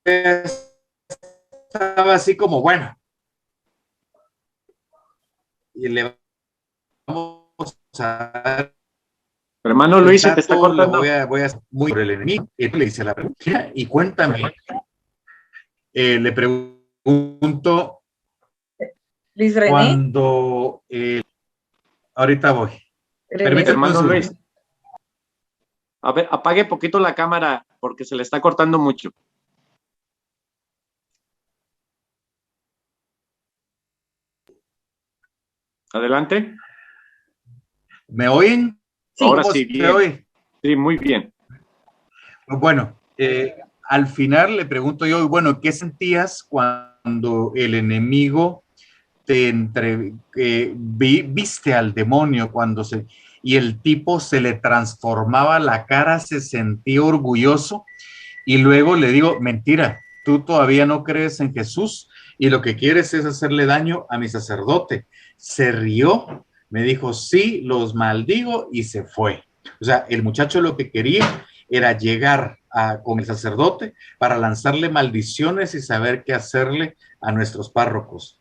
estaba así como, bueno, y le vamos a dar Hermano el Luis, se te está trato, le cortando. voy a muy por el enemigo. Y le hice la pregunta y cuéntame, le pregunto Luis René, cuando, ahorita voy, René se permítame un Hermano cortó. Luis, segundo. a ver, apague poquito la cámara porque se le está cortando mucho. Adelante. ¿Me oyen? Sí, Ahora ¿Cómo sí, se bien. oye? Sí, muy bien. Bueno, al final le pregunto yo, bueno, ¿qué sentías cuando el enemigo viste al demonio y el tipo se le transformaba la cara, se sentía orgulloso y luego le digo, mentira, tú todavía no crees en Jesús y lo que quieres es hacerle daño a mi sacerdote. Se rió, me dijo, sí, los maldigo y se fue. O sea, el muchacho lo que quería era llegar con el sacerdote para lanzarle maldiciones y saber qué hacerle a nuestros párrocos.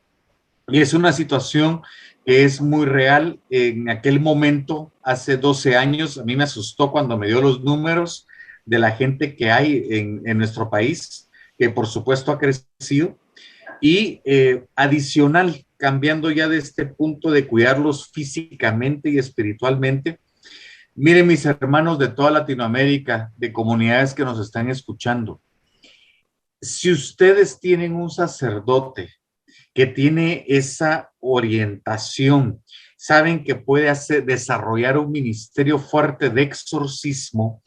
Y es una situación que es muy real. En aquel momento, hace 12 años, a mí me asustó cuando me dio los números de la gente que hay en nuestro país, que por supuesto ha crecido. Y adicional, cambiando ya de este punto de cuidarlos físicamente y espiritualmente, miren mis hermanos de toda Latinoamérica, de comunidades que nos están escuchando, si ustedes tienen un sacerdote que tiene esa orientación, saben que puede desarrollar un ministerio fuerte de exorcismo.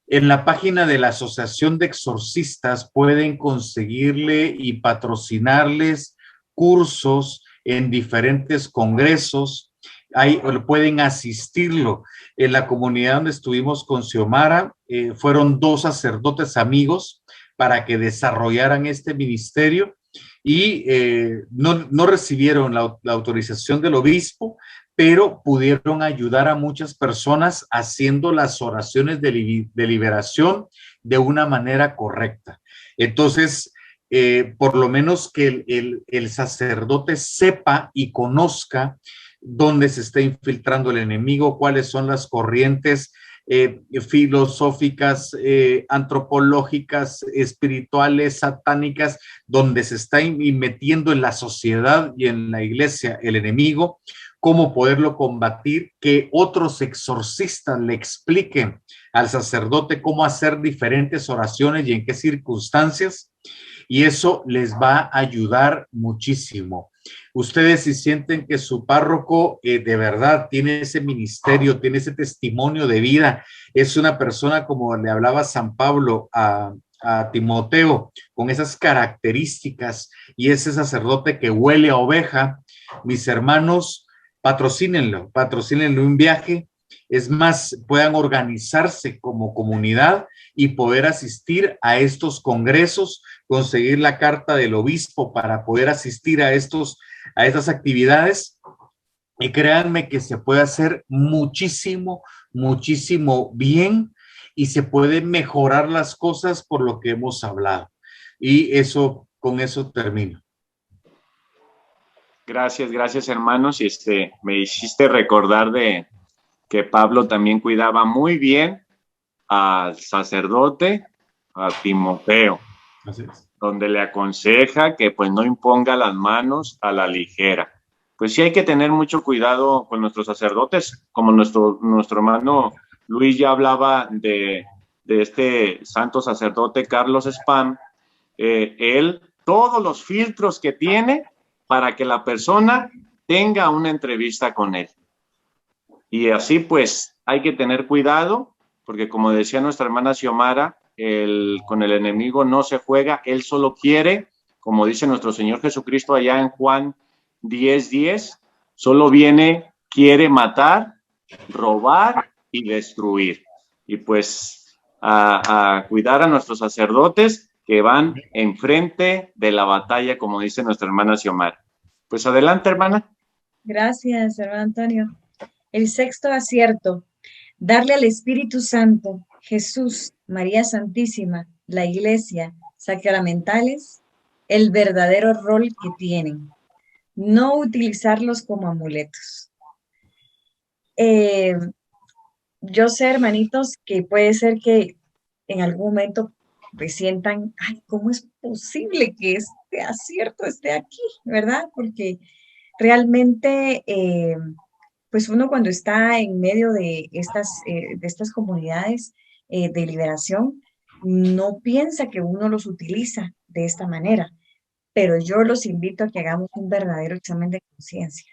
En la página de la Asociación de Exorcistas pueden conseguirle y patrocinarles cursos en diferentes congresos. Ahí pueden asistirlo. En la comunidad donde estuvimos con Xiomara, fueron 2 sacerdotes amigos para que desarrollaran este ministerio y no recibieron la autorización del obispo, pero pudieron ayudar a muchas personas haciendo las oraciones de liberación de una manera correcta. Entonces, por lo menos que el sacerdote sepa y conozca dónde se está infiltrando el enemigo, cuáles son las corrientes filosóficas, antropológicas, espirituales, satánicas, donde se está metiendo en la sociedad y en la iglesia el enemigo, cómo poderlo combatir, que otros exorcistas le expliquen al sacerdote cómo hacer diferentes oraciones y en qué circunstancias, y eso les va a ayudar muchísimo. Ustedes si sienten que su párroco de verdad tiene ese ministerio, tiene ese testimonio de vida, es una persona como le hablaba San Pablo a Timoteo, con esas características y ese sacerdote que huele a oveja, mis hermanos, patrocínenlo un viaje, es más, puedan organizarse como comunidad y poder asistir a estos congresos, conseguir la carta del obispo para poder asistir a estas actividades y créanme que se puede hacer muchísimo, muchísimo bien y se pueden mejorar las cosas por lo que hemos hablado. Y eso, con eso termino. Gracias, gracias, hermanos. Y me hiciste recordar de que Pablo también cuidaba muy bien al sacerdote, a Timoteo, Así es. donde le aconseja que pues no imponga las manos a la ligera. Pues sí hay que tener mucho cuidado con nuestros sacerdotes, como nuestro hermano Luis ya hablaba de este santo sacerdote Carlos Spam, él, todos los filtros que tiene para que la persona tenga una entrevista con él. Y así pues hay que tener cuidado, porque como decía nuestra hermana Xiomara, con el enemigo no se juega, él solo quiere, como dice nuestro Señor Jesucristo allá en Juan 10:10, solo viene, quiere matar, robar y destruir. Y pues a cuidar a nuestros sacerdotes que van enfrente de la batalla, como dice nuestra hermana Xiomara. Pues adelante, hermana. Gracias, hermano Antonio. El sexto acierto, darle al Espíritu Santo, Jesús, María Santísima, la Iglesia, sacramentales, el verdadero rol que tienen. No utilizarlos como amuletos. Yo sé, hermanitos, que puede ser que en algún momento pues sientan, ay, ¿cómo es posible que este acierto esté aquí? ¿Verdad? Porque realmente, pues uno cuando está en medio de estas comunidades de liberación, no piensa que uno los utiliza de esta manera, pero yo los invito a que hagamos un verdadero examen de conciencia.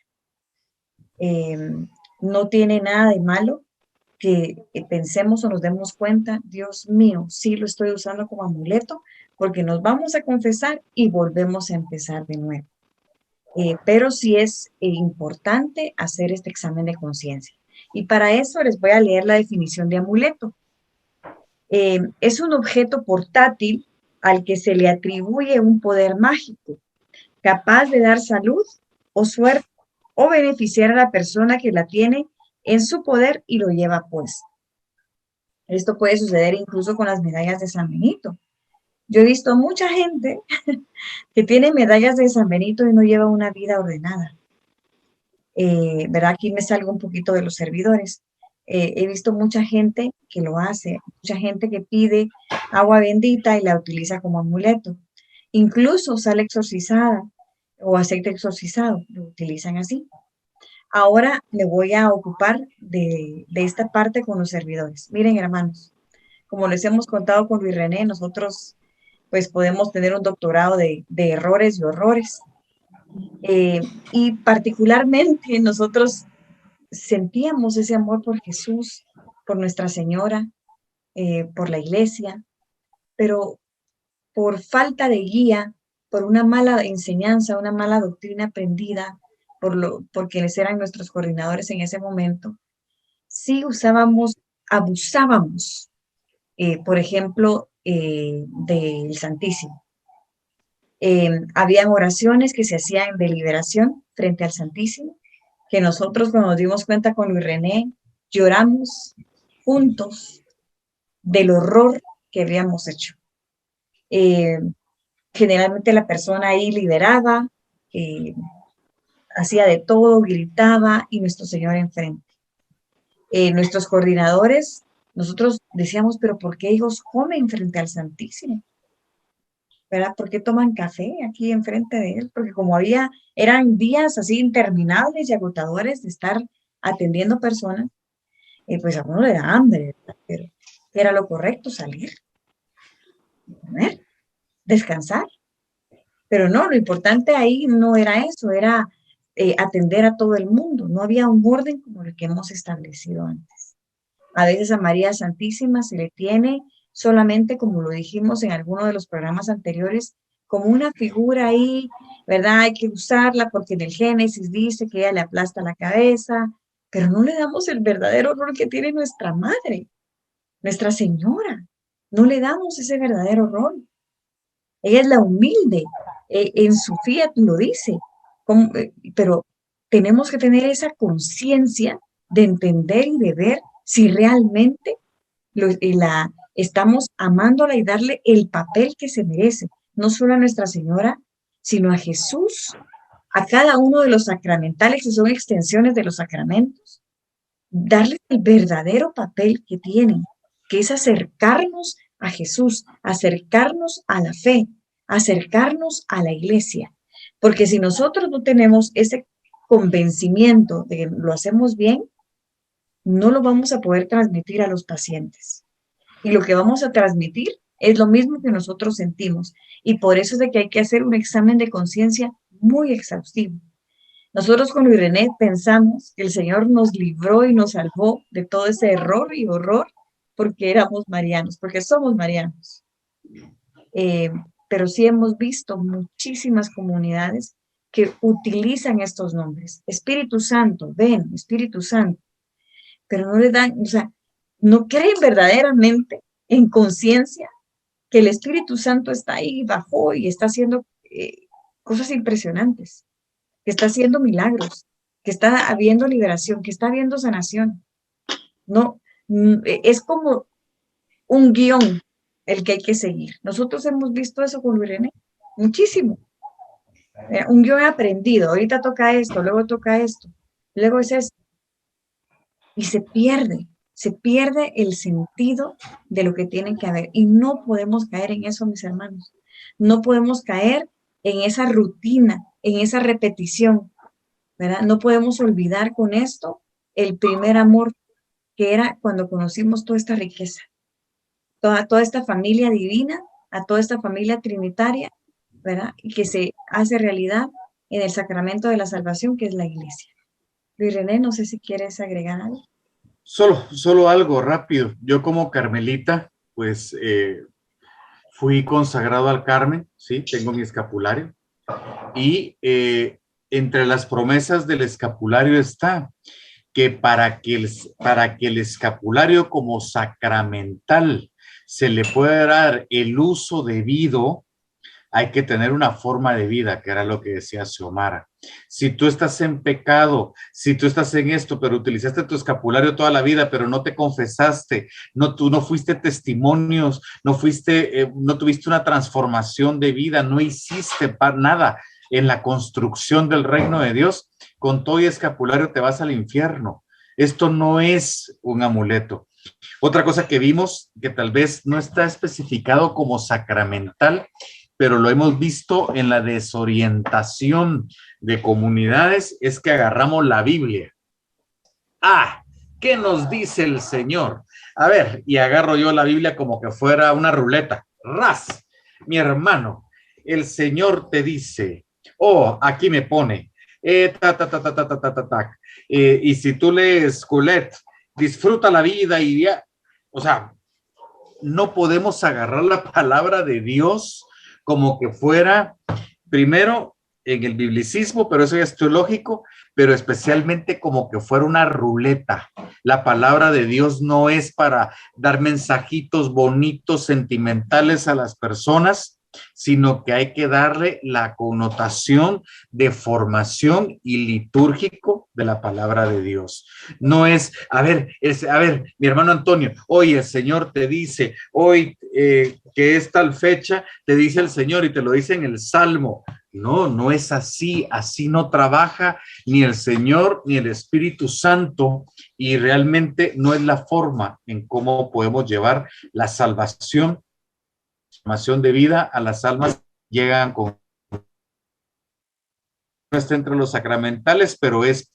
No tiene nada de malo que pensemos o nos demos cuenta, Dios mío, sí lo estoy usando como amuleto, porque nos vamos a confesar y volvemos a empezar de nuevo. Pero sí es importante hacer este examen de conciencia. Y para eso les voy a leer la definición de amuleto. Es un objeto portátil al que se le atribuye un poder mágico, capaz de dar salud o suerte o beneficiar a la persona que la tiene en su poder y lo lleva puesto. Esto puede suceder incluso con las medallas de San Benito. Yo he visto mucha gente que tiene medallas de San Benito y no lleva una vida ordenada. ¿Verdad? Aquí me salgo un poquito de los servidores. He visto mucha gente que lo hace, mucha gente que pide agua bendita y la utiliza como amuleto. Incluso sal exorcizada o aceite exorcizado, lo utilizan así. Ahora me voy a ocupar de esta parte con los servidores. Miren, hermanos, como les hemos contado con Luis René, nosotros pues podemos tener un doctorado de errores y horrores. Y particularmente nosotros sentíamos ese amor por Jesús, por Nuestra Señora, por la iglesia, pero por falta de guía, por una mala enseñanza, una mala doctrina aprendida por quienes eran nuestros coordinadores en ese momento, sí abusábamos, por ejemplo, del Santísimo. Habían oraciones que se hacían de liberación frente al Santísimo, que nosotros cuando nos dimos cuenta con Luis René, lloramos juntos del horror que habíamos hecho. Generalmente la persona ahí liberaba, hacía de todo, gritaba y nuestro Señor enfrente. Nuestros coordinadores, nosotros decíamos, pero ¿por qué ellos comen frente al Santísimo? ¿Verdad? ¿Por qué toman café aquí enfrente de él? Porque como eran días así interminables y agotadores de estar atendiendo personas, pues a uno le da hambre, ¿verdad? Pero era lo correcto, salir, comer, descansar. Pero no, lo importante ahí no era eso, era atender a todo el mundo. No había un orden como el que hemos establecido antes. A veces a María Santísima se le tiene solamente, como lo dijimos en alguno de los programas anteriores, como una figura ahí, ¿verdad? Hay que usarla porque en el Génesis dice que ella le aplasta la cabeza, pero no le damos el verdadero rol que tiene nuestra madre, Nuestra Señora. No le damos ese verdadero rol. Ella es la humilde, en su fiat lo dice, pero tenemos que tener esa conciencia de entender y de ver si realmente estamos amándola y darle el papel que se merece, no solo a Nuestra Señora, sino a Jesús, a cada uno de los sacramentales que son extensiones de los sacramentos, darle el verdadero papel que tienen, que es acercarnos a Jesús, acercarnos a la fe, acercarnos a la iglesia. Porque si nosotros no tenemos ese convencimiento de que lo hacemos bien, no lo vamos a poder transmitir a los pacientes. Y lo que vamos a transmitir es lo mismo que nosotros sentimos. Y por eso es de que hay que hacer un examen de conciencia muy exhaustivo. Nosotros con Luis René pensamos que el Señor nos libró y nos salvó de todo ese error y horror porque éramos marianos, porque somos marianos. Eh, pero sí hemos visto muchísimas comunidades que utilizan estos nombres. Espíritu Santo, ven, Espíritu Santo, pero no le dan, o sea, no creen verdaderamente en conciencia que el Espíritu Santo está ahí, bajó y está haciendo cosas impresionantes, que está haciendo milagros, que está habiendo liberación, que está habiendo sanación. No, es como un guión el que hay que seguir. Nosotros hemos visto eso con Luis René, muchísimo. Un guión aprendido, ahorita toca esto, luego toca esto, luego es esto. Y se pierde el sentido de lo que tiene que haber. Y no podemos caer en eso, mis hermanos. No podemos caer en esa rutina, en esa repetición, ¿verdad? No podemos olvidar con esto el primer amor que era cuando conocimos toda esta riqueza, toda esta familia divina, a toda esta familia trinitaria, ¿verdad? Y que se hace realidad en el sacramento de la salvación, que es la iglesia. Luis René, no sé si quieres agregar algo. Solo algo rápido. Yo como carmelita, pues fui consagrado al Carmen, ¿sí? Tengo mi escapulario. Y entre las promesas del escapulario está que para que el escapulario como sacramental se le pueda dar el uso debido, hay que tener una forma de vida, que era lo que decía Xiomara. Si tú estás en pecado, si tú estás en esto, pero utilizaste tu escapulario toda la vida, pero no te confesaste, tú no fuiste testimonios, no tuviste una transformación de vida, no hiciste nada en la construcción del reino de Dios, con todo y escapulario te vas al infierno. Esto no es un amuleto. Otra cosa que vimos, que tal vez no está especificado como sacramental, pero lo hemos visto en la desorientación de comunidades, es que agarramos la Biblia. ¿Qué nos dice el Señor? A ver, y agarro yo la Biblia como que fuera una ruleta. ¡Ras! Mi hermano, el Señor te dice, aquí me pone, y si tú lees Colet, disfruta la vida y ya, o sea, no podemos agarrar la palabra de Dios como que fuera, primero, en el biblicismo, pero eso ya es teológico, pero especialmente como que fuera una ruleta. La palabra de Dios no es para dar mensajitos bonitos, sentimentales a las personas, sino que hay que darle la connotación de formación y litúrgico de la palabra de Dios. No es, a ver, mi hermano Antonio, hoy el Señor te dice, hoy que es tal fecha, te dice el Señor y te lo dice en el Salmo. No, no es así, así no trabaja ni el Señor ni el Espíritu Santo, y realmente no es la forma en cómo podemos llevar la salvación de vida a las almas. Llegan con, no está entre los sacramentales, pero es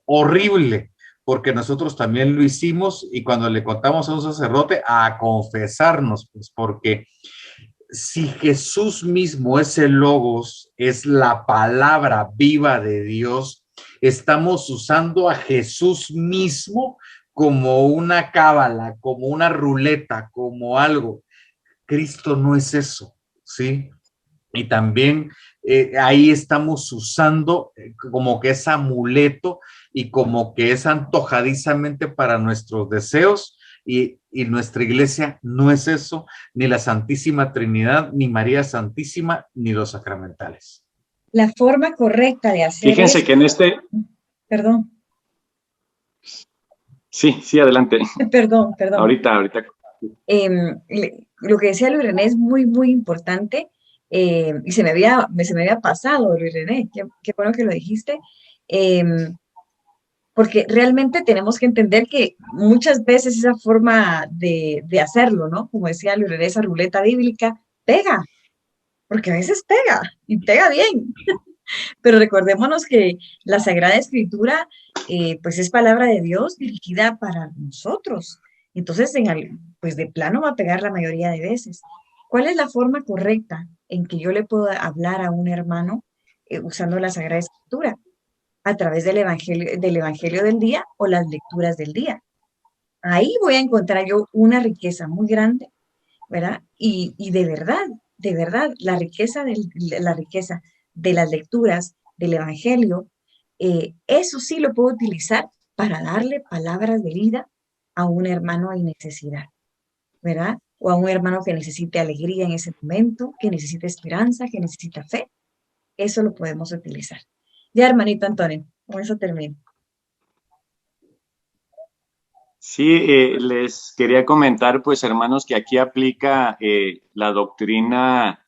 horrible, porque nosotros también lo hicimos, y cuando le contamos a un sacerdote a confesarnos, pues porque si Jesús mismo es el Logos, es la palabra viva de Dios, estamos usando a Jesús mismo como una cábala, como una ruleta, como algo. Cristo no es eso, ¿sí? Y también ahí estamos usando como que es amuleto y como que es antojadizamente para nuestros deseos, y nuestra iglesia no es eso, ni la Santísima Trinidad, ni María Santísima, ni los sacramentales. La forma correcta de hacer Fíjense esto, que en este... Perdón. Sí, adelante. Perdón. Ahorita. Lo que decía Luis René es muy, muy importante, y se me había pasado, Luis René, qué bueno que lo dijiste, porque realmente tenemos que entender que muchas veces esa forma de hacerlo, ¿no? Como decía Luis René, esa ruleta bíblica, pega, porque a veces pega, y pega bien. Pero recordémonos que la Sagrada Escritura, pues es palabra de Dios dirigida para nosotros. Entonces, pues de plano va a pegar la mayoría de veces. ¿Cuál es la forma correcta en que yo le puedo hablar a un hermano usando la Sagrada Escritura, a través del evangelio del día o las lecturas del día. Ahí voy a encontrar yo una riqueza muy grande, ¿verdad? Y de verdad, la riqueza de las lecturas del evangelio, eso sí lo puedo utilizar para darle palabras de vida a un hermano en necesidad, ¿verdad? O a un hermano que necesite alegría en ese momento, que necesite esperanza, que necesita fe. Eso lo podemos utilizar. Ya, hermanito Antonio, con eso termino. Sí, les quería comentar, pues, hermanos, que aquí aplica la doctrina,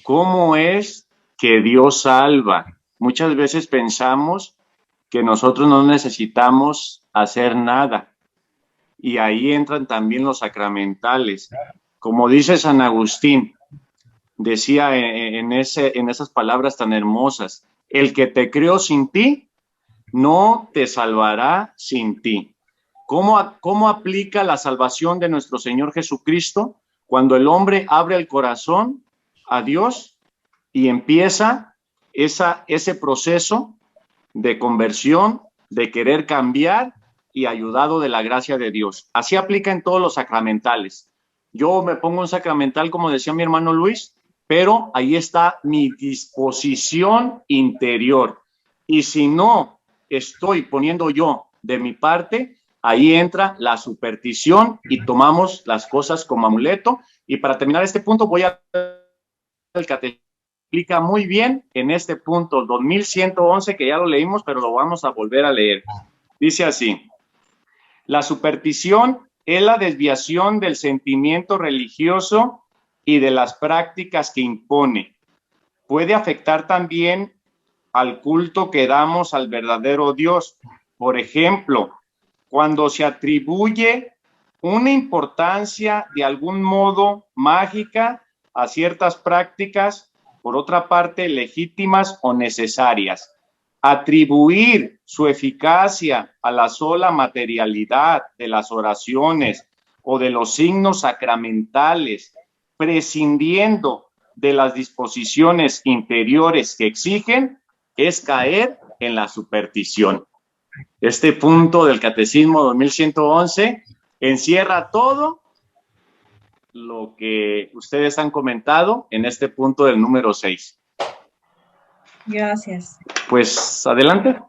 ¿cómo es que Dios salva? Muchas veces pensamos que nosotros no necesitamos hacer nada, y ahí entran también los sacramentales. Como dice San Agustín, decía en esas palabras tan hermosas, el que te creó sin ti, no te salvará sin ti. ¿Cómo aplica la salvación de nuestro Señor Jesucristo? Cuando el hombre abre el corazón a Dios y empieza ese proceso de conversión, de querer cambiar y ayudado de la gracia de Dios. Así aplica en todos los sacramentales. Yo me pongo un sacramental, como decía mi hermano Luis, pero ahí está mi disposición interior. Y si no estoy poniendo yo de mi parte, ahí entra la superstición y tomamos las cosas como amuleto. Y para terminar este punto, voy a el catecismo explica muy bien en este punto 2111, que ya lo leímos, pero lo vamos a volver a leer. Dice así: la superstición es la desviación del sentimiento religioso y de las prácticas que impone. Puede afectar también al culto que damos al verdadero Dios. Por ejemplo, cuando se atribuye una importancia de algún modo mágica a ciertas prácticas, por otra parte, legítimas o necesarias. Atribuir su eficacia a la sola materialidad de las oraciones o de los signos sacramentales, prescindiendo de las disposiciones interiores que exigen, es caer en la superstición. Este punto del Catecismo 2111 encierra todo lo que ustedes han comentado en este punto del número 6. Gracias. Pues adelante.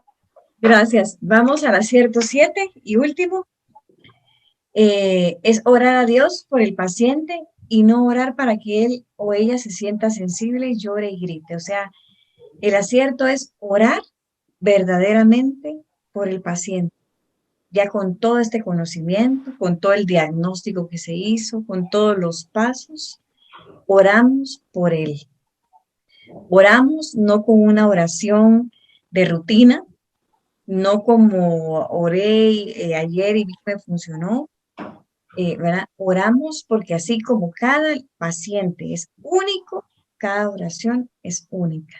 Gracias. Vamos al acierto 7 y último. Es orar a Dios por el paciente y no orar para que él o ella se sienta sensible, llore y grite. O sea, el acierto es orar verdaderamente por el paciente, ya con todo este conocimiento, con todo el diagnóstico que se hizo, con todos los pasos, oramos por él. Oramos no con una oración de rutina, no como oré ayer y me funcionó, ¿verdad? Oramos porque así como cada paciente es único, cada oración es única.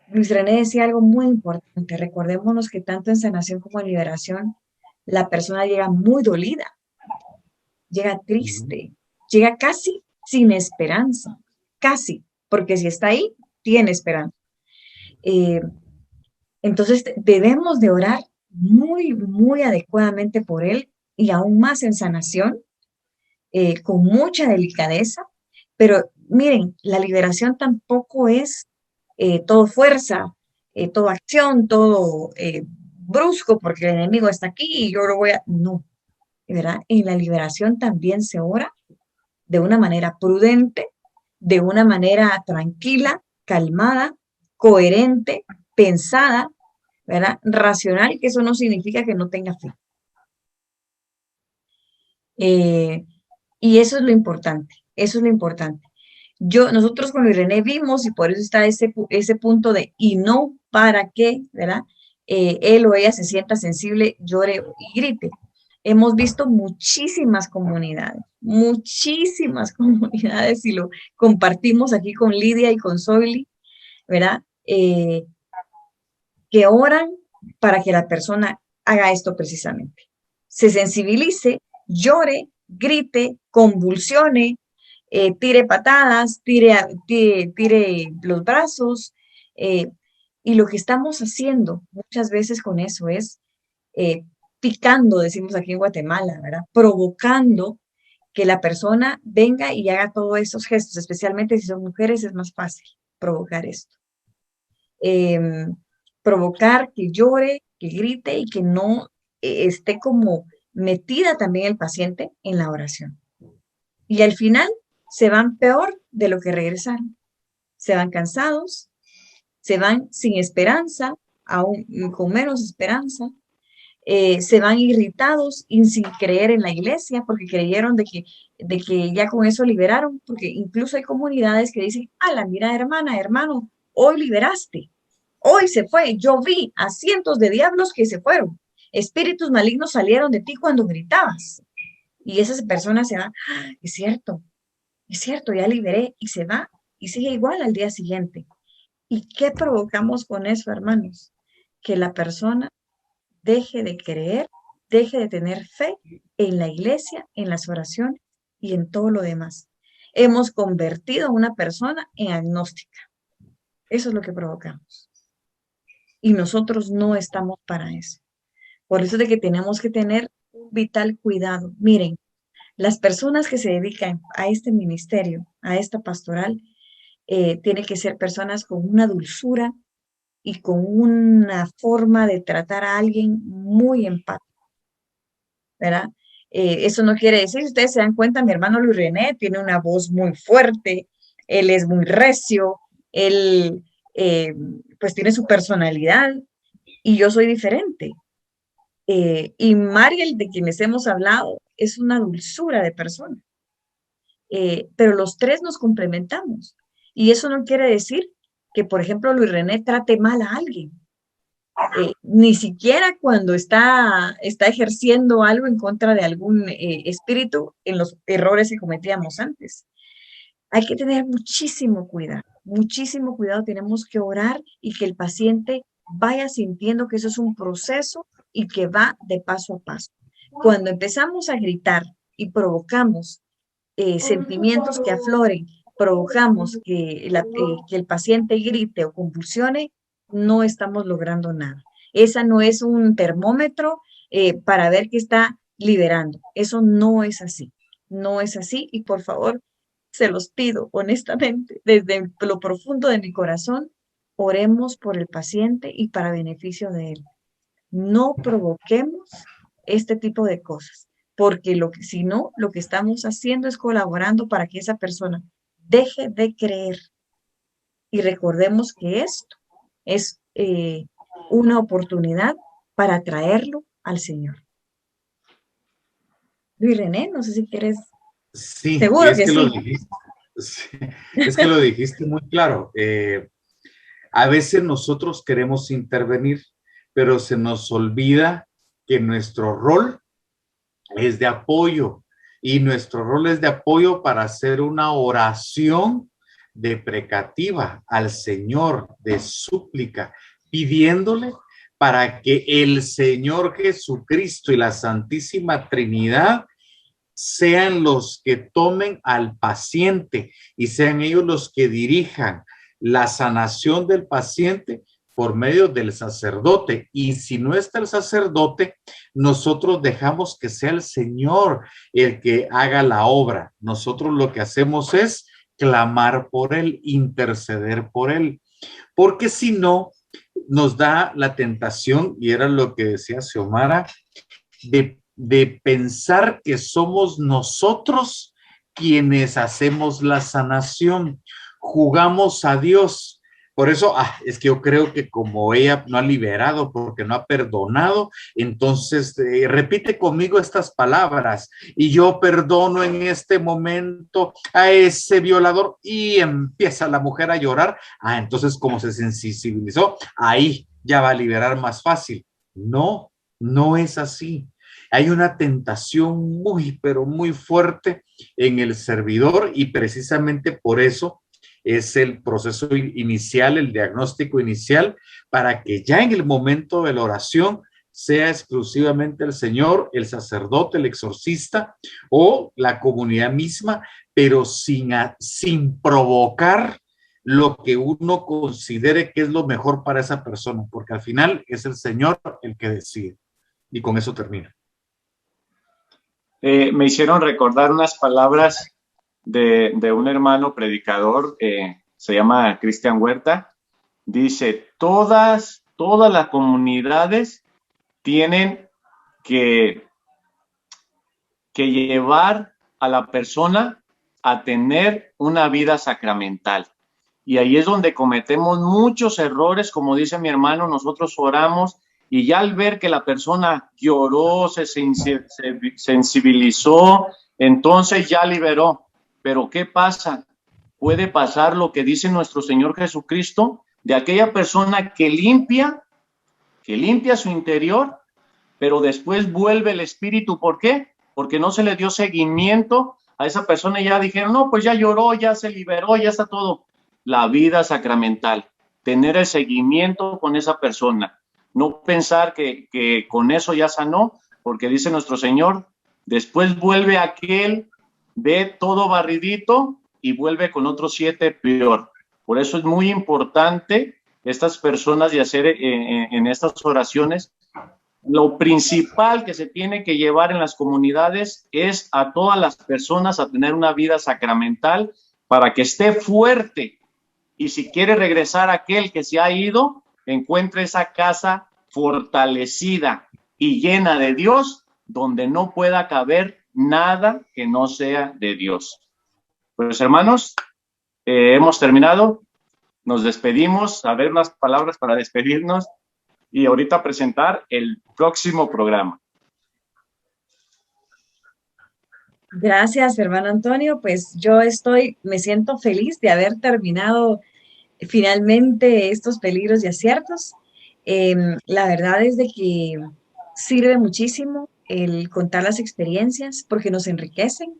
Luis René decía algo muy importante. Recordémonos que tanto en sanación como en liberación, la persona llega muy dolida, llega triste, llega casi sin esperanza, casi, porque si está ahí, tiene esperanza. Entonces debemos de orar muy, muy adecuadamente por él y aún más en sanación, con mucha delicadeza. Pero miren, la liberación tampoco es todo fuerza, toda acción, todo brusco porque el enemigo está aquí y yo lo voy a... No, ¿verdad? En la liberación también se ora de una manera prudente, de una manera tranquila, calmada, coherente, pensada, ¿verdad? Racional, que eso no significa que no tenga fe. Y eso es lo importante, eso es lo importante. Nosotros con René vimos, y por eso está ese punto de, y no para que, ¿verdad? Él o ella se sienta sensible, llore y grite. Hemos visto muchísimas comunidades, y lo compartimos aquí con Lidia y con Zoili, ¿verdad? Que oran para que la persona haga esto precisamente. Se sensibilice, llore, grite, convulsione, tire patadas, tire los brazos. Y lo que estamos haciendo muchas veces con eso es picando, decimos aquí en Guatemala, ¿verdad? Provocando que la persona venga y haga todos esos gestos, especialmente si son mujeres, es más fácil provocar esto. Provocar que llore, que grite y que no esté como metida también el paciente en la oración. Y al final se van peor de lo que regresaron. Se van cansados, se van sin esperanza, aún con menos esperanza, se van irritados y sin creer en la iglesia porque creyeron de que ya con eso liberaron, porque incluso hay comunidades que dicen, mira hermana, hermano, hoy liberaste, hoy se fue, yo vi a cientos de diablos que se fueron, espíritus malignos salieron de ti cuando gritabas, y esas personas se van, es cierto, ya liberé, y se va, y sigue igual al día siguiente. ¿Y qué provocamos con eso, hermanos? Que la persona deje de creer, deje de tener fe en la iglesia, en las oraciones y en todo lo demás. Hemos convertido a una persona en agnóstica. Eso es lo que provocamos. Y nosotros no estamos para eso. Por eso es de que tenemos que tener un vital cuidado. Miren, las personas que se dedican a este ministerio, a esta pastoral, tienen que ser personas con una dulzura y con una forma de tratar a alguien muy empática, ¿verdad? Eso no quiere decir, si ustedes se dan cuenta, mi hermano Luis René tiene una voz muy fuerte, él es muy recio, él pues tiene su personalidad y yo soy diferente. Y Mariel, de quienes hemos hablado, es una dulzura de persona. Pero los tres nos complementamos. Y eso no quiere decir que, por ejemplo, Luis René trate mal a alguien. Ni siquiera cuando está ejerciendo algo en contra de algún espíritu en los errores que cometíamos antes. Hay que tener muchísimo cuidado, tenemos que orar y que el paciente vaya sintiendo que eso es un proceso y que va de paso a paso. Cuando empezamos a gritar y provocamos sentimientos que afloren, provocamos que el paciente grite o convulsione, no estamos logrando nada. Esa no es un termómetro para ver que está liberando. Eso no es así. No es así y por favor, se los pido honestamente, desde lo profundo de mi corazón, oremos por el paciente y para beneficio de él. No provoquemos este tipo de cosas, porque si no, lo que estamos haciendo es colaborando para que esa persona deje de creer. Y recordemos que esto es una oportunidad para traerlo al Señor. Luis René, no sé si quieres. Sí, seguro es que que sí. Lo dijiste, sí, es que lo dijiste muy claro. A veces nosotros queremos intervenir, pero se nos olvida que nuestro rol es de apoyo y nuestro rol es de apoyo para hacer una oración deprecativa al Señor, de súplica, pidiéndole para que el Señor Jesucristo y la Santísima Trinidad sean los que tomen al paciente y sean ellos los que dirijan la sanación del paciente por medio del sacerdote. Y si no está el sacerdote, nosotros dejamos que sea el Señor el que haga la obra. Nosotros lo que hacemos es clamar por él, interceder por él, porque si no, nos da la tentación, y era lo que decía Xiomara, de pensar que somos nosotros quienes hacemos la sanación, jugamos a Dios. Por eso, es que yo creo que como ella no ha liberado porque no ha perdonado, entonces repite conmigo estas palabras: y yo perdono en este momento a ese violador, y empieza la mujer a llorar. Entonces como se sensibilizó, ahí ya va a liberar más fácil. No, no es así. Hay una tentación muy, pero muy fuerte en el servidor y precisamente por eso es el proceso inicial, el diagnóstico inicial, para que ya en el momento de la oración sea exclusivamente el Señor, el sacerdote, el exorcista o la comunidad misma, pero sin provocar lo que uno considere que es lo mejor para esa persona, porque al final es el Señor el que decide. Y con eso termino. Me hicieron recordar unas palabras de un hermano predicador, se llama Cristian Huerta. Dice, todas las comunidades tienen que llevar a la persona a tener una vida sacramental. Y ahí es donde cometemos muchos errores, como dice mi hermano, nosotros oramos y ya al ver que la persona lloró, se sensibilizó, entonces ya liberó. Pero ¿qué pasa? Puede pasar lo que dice nuestro Señor Jesucristo, de aquella persona que limpia su interior, pero después vuelve el espíritu. ¿Por qué? Porque no se le dio seguimiento a esa persona y ya dijeron, no, pues ya lloró, ya se liberó, ya está todo. La vida sacramental, tener el seguimiento con esa persona, no pensar que con eso ya sanó, porque dice nuestro Señor, después vuelve aquel, ve todo barridito y vuelve con otros 7 peor. Por eso es muy importante estas personas de hacer en estas oraciones. Lo principal que se tiene que llevar en las comunidades es a todas las personas a tener una vida sacramental para que esté fuerte. Y si quiere regresar aquel que se ha ido, encuentre esa casa fortalecida y llena de Dios, donde no pueda caber nada que no sea de Dios. Pues hermanos, hemos terminado. Nos despedimos. A ver unas palabras para despedirnos y ahorita presentar el próximo programa. Gracias, hermano Antonio. Pues yo me siento feliz de haber terminado finalmente estos peligros y aciertos. La verdad es de que sirve muchísimo el contar las experiencias porque nos enriquecen.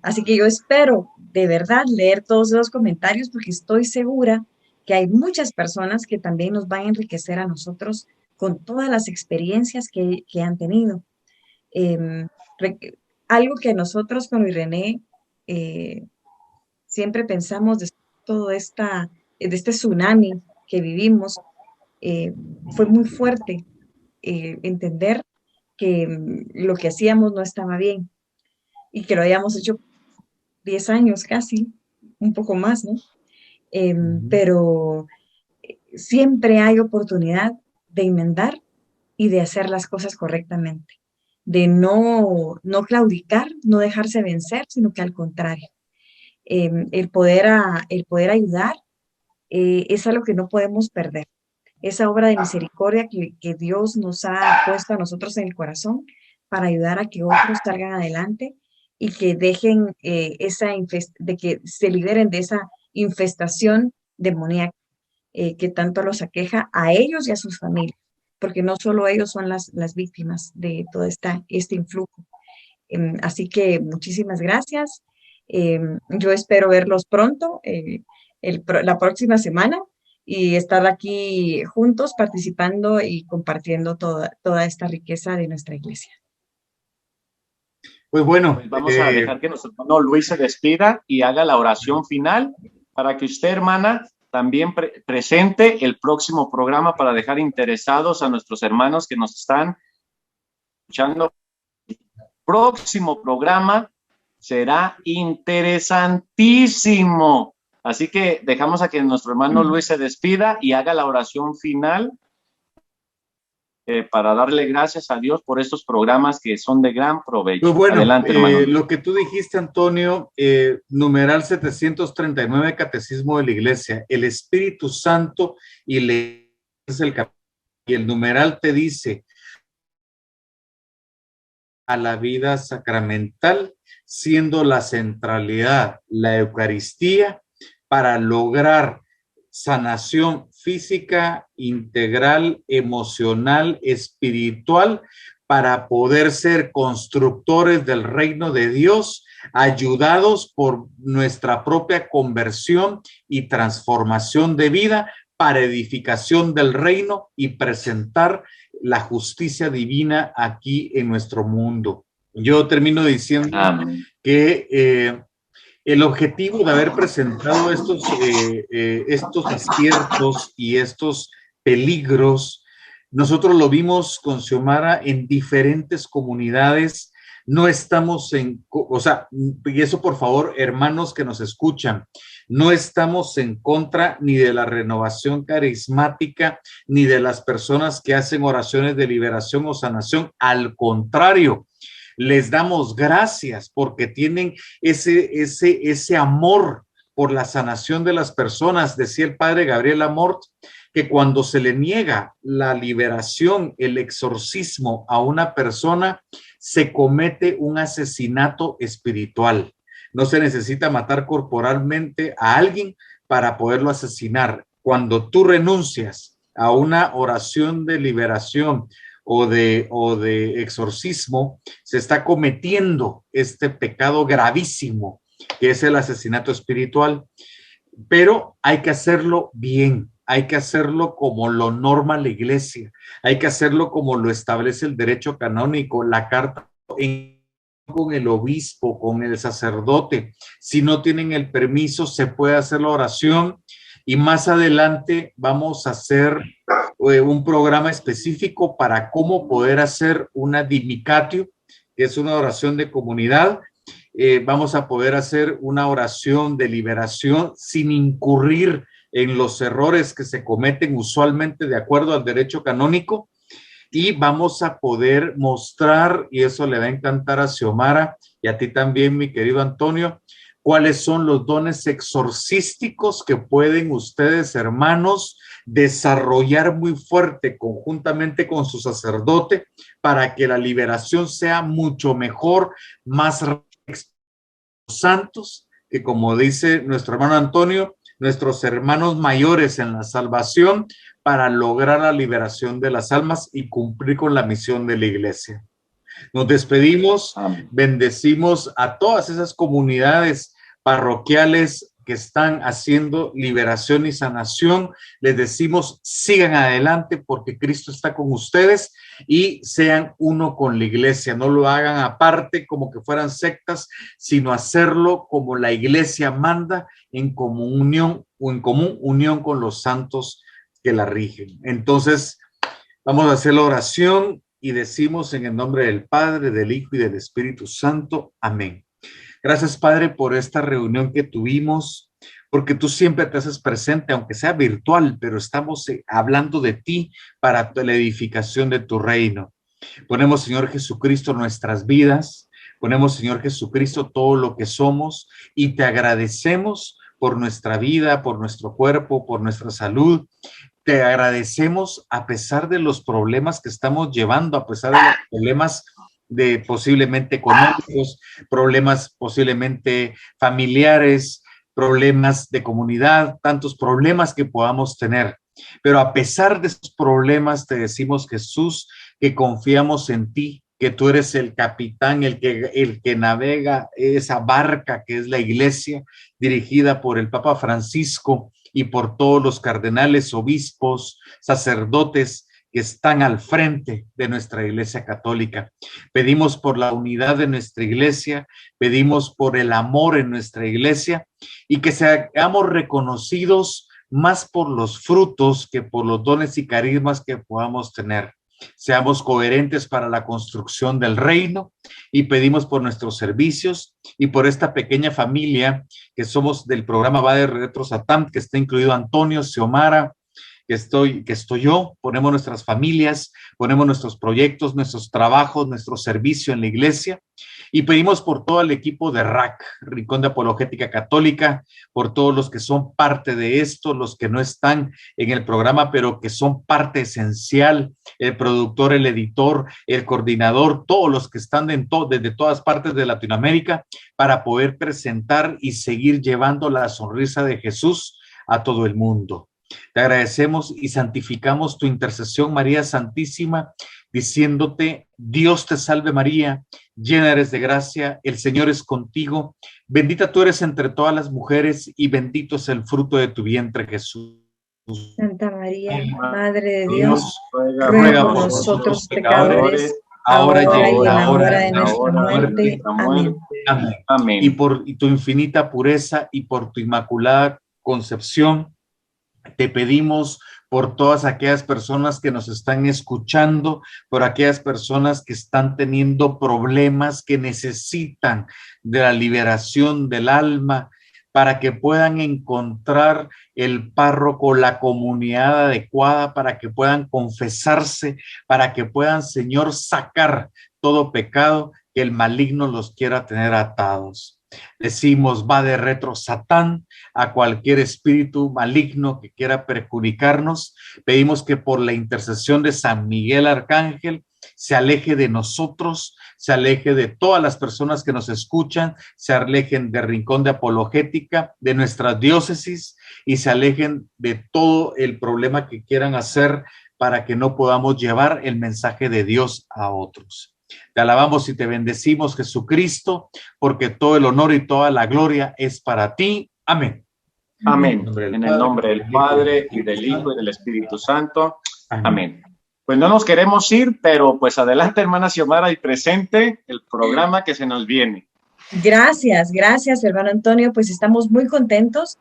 Así que yo espero de verdad leer todos esos comentarios porque estoy segura que hay muchas personas que también nos van a enriquecer a nosotros con todas las experiencias que han tenido. Algo que nosotros con Luis René siempre pensamos de todo de este tsunami que vivimos, fue muy fuerte entender que lo que hacíamos no estaba bien y que lo habíamos hecho 10 años casi, un poco más, ¿no? Pero siempre hay oportunidad de enmendar y de hacer las cosas correctamente, de no claudicar, no dejarse vencer, sino que al contrario, el poder ayudar es algo que no podemos perder. Esa obra de misericordia que Dios nos ha puesto a nosotros en el corazón para ayudar a que otros salgan adelante y que dejen de que se liberen de esa infestación demoníaca que tanto los aqueja a ellos y a sus familias, porque no solo ellos son las víctimas de todo este influjo. Así que muchísimas gracias. Yo espero verlos pronto, la próxima semana, y estar aquí juntos participando y compartiendo toda esta riqueza de nuestra iglesia. Pues bueno, pues vamos a dejar que nuestro hermano Luis se despida y haga la oración final para que usted, hermana, también presente el próximo programa para dejar interesados a nuestros hermanos que nos están escuchando. El próximo programa será interesantísimo. Así que dejamos a que nuestro hermano Luis se despida y haga la oración final para darle gracias a Dios por estos programas que son de gran provecho. Pues bueno, adelante, hermano. Lo que tú dijiste, Antonio, numeral 739, Catecismo de la Iglesia, el Espíritu Santo y el numeral te dice a la vida sacramental, siendo la centralidad la Eucaristía para lograr sanación física, integral, emocional, espiritual, para poder ser constructores del reino de Dios, ayudados por nuestra propia conversión y transformación de vida, para edificación del reino y presentar la justicia divina aquí en nuestro mundo. Yo termino diciendo que el objetivo de haber presentado estos aciertos y estos peligros, nosotros lo vimos con Xiomara en diferentes comunidades. No estamos y eso por favor, hermanos que nos escuchan, no estamos en contra ni de la renovación carismática, ni de las personas que hacen oraciones de liberación o sanación. Al contrario, les damos gracias porque tienen ese amor por la sanación de las personas. Decía el padre Gabriel Amort que cuando se le niega la liberación, el exorcismo a una persona, se comete un asesinato espiritual. No se necesita matar corporalmente a alguien para poderlo asesinar. Cuando tú renuncias a una oración de liberación o de exorcismo, se está cometiendo este pecado gravísimo, que es el asesinato espiritual. Pero hay que hacerlo bien, hay que hacerlo como lo norma la iglesia, hay que hacerlo como lo establece el derecho canónico, la carta con el obispo, con el sacerdote. Si no tienen el permiso, se puede hacer la oración, y más adelante vamos a hacer un programa específico para cómo poder hacer una dimicatio, que es una oración de comunidad. Vamos a poder hacer una oración de liberación sin incurrir en los errores que se cometen usualmente de acuerdo al derecho canónico, y vamos a poder mostrar, y eso le va a encantar a Xiomara y a ti también, mi querido Antonio, cuáles son los dones exorcísticos que pueden ustedes, hermanos, desarrollar muy fuerte conjuntamente con su sacerdote para que la liberación sea mucho mejor, más santos, que como dice nuestro hermano Antonio, nuestros hermanos mayores en la salvación, para lograr la liberación de las almas y cumplir con la misión de la iglesia. Nos despedimos, bendecimos a todas esas comunidades parroquiales que están haciendo liberación y sanación. Les decimos, sigan adelante porque Cristo está con ustedes, y sean uno con la iglesia. No lo hagan aparte como que fueran sectas, sino hacerlo como la iglesia manda, en común unión con los santos que la rigen. Entonces, vamos a hacer la oración y decimos en el nombre del Padre, del Hijo y del Espíritu Santo. Amén. Gracias, Padre, por esta reunión que tuvimos, porque tú siempre te haces presente, aunque sea virtual, pero estamos hablando de ti para la edificación de tu reino. Ponemos, Señor Jesucristo, nuestras vidas, ponemos, Señor Jesucristo, todo lo que somos, y te agradecemos por nuestra vida, por nuestro cuerpo, por nuestra salud. Te agradecemos a pesar de los problemas que estamos llevando, a pesar de los problemas de posiblemente económicos, problemas posiblemente familiares, problemas de comunidad, tantos problemas que podamos tener. Pero a pesar de esos problemas, te decimos, Jesús, que confiamos en ti, que tú eres el capitán, el que navega esa barca que es la iglesia, dirigida por el Papa Francisco y por todos los cardenales, obispos, sacerdotes que están al frente de nuestra iglesia católica. Pedimos por la unidad de nuestra iglesia, pedimos por el amor en nuestra iglesia, y que seamos reconocidos más por los frutos que por los dones y carismas que podamos tener. Seamos coherentes para la construcción del reino, y pedimos por nuestros servicios y por esta pequeña familia que somos del programa Va de Retros a TAM, que está incluido Antonio, Xiomara, que estoy yo. Ponemos nuestras familias, ponemos nuestros proyectos, nuestros trabajos, nuestro servicio en la iglesia, y pedimos por todo el equipo de RAC, Rincón de Apologética Católica, por todos los que son parte de esto, los que no están en el programa, pero que son parte esencial, el productor, el editor, el coordinador, todos los que están desde todas partes de Latinoamérica, para poder presentar y seguir llevando la sonrisa de Jesús a todo el mundo. Te agradecemos y santificamos tu intercesión, María Santísima, diciéndote: Dios te salve María, llena eres de gracia, el Señor es contigo, bendita tú eres entre todas las mujeres y bendito es el fruto de tu vientre, Jesús. Santa María, Madre Madre de de Dios, Dios, ruega ruega por por nosotros nosotros pecadores, pecadores, ahora y ahora y en en la la hora hora de de nuestra nuestra muerte. muerte. Amén. Amén. Y Amén. por tu infinita pureza y por tu inmaculada concepción, te pedimos por todas aquellas personas que nos están escuchando, por aquellas personas que están teniendo problemas, que necesitan de la liberación del alma, para que puedan encontrar el párroco, la comunidad adecuada, para que puedan confesarse, para que puedan, Señor, sacar todo pecado que el maligno los quiera tener atados. Decimos, va de retro Satán a cualquier espíritu maligno que quiera perjudicarnos. Pedimos que por la intercesión de San Miguel Arcángel se aleje de nosotros, se aleje de todas las personas que nos escuchan, se alejen de Rincón de Apologética, de nuestras diócesis y se alejen de todo el problema que quieran hacer para que no podamos llevar el mensaje de Dios a otros. Te alabamos y te bendecimos, Jesucristo, porque todo el honor y toda la gloria es para ti. Amén. Amén. En el nombre del Padre, y del Hijo, y del Espíritu Santo. Amén. Pues no nos queremos ir, pero pues adelante, hermana Xiomara, y presente el programa que se nos viene. Gracias, hermano Antonio. Pues estamos muy contentos,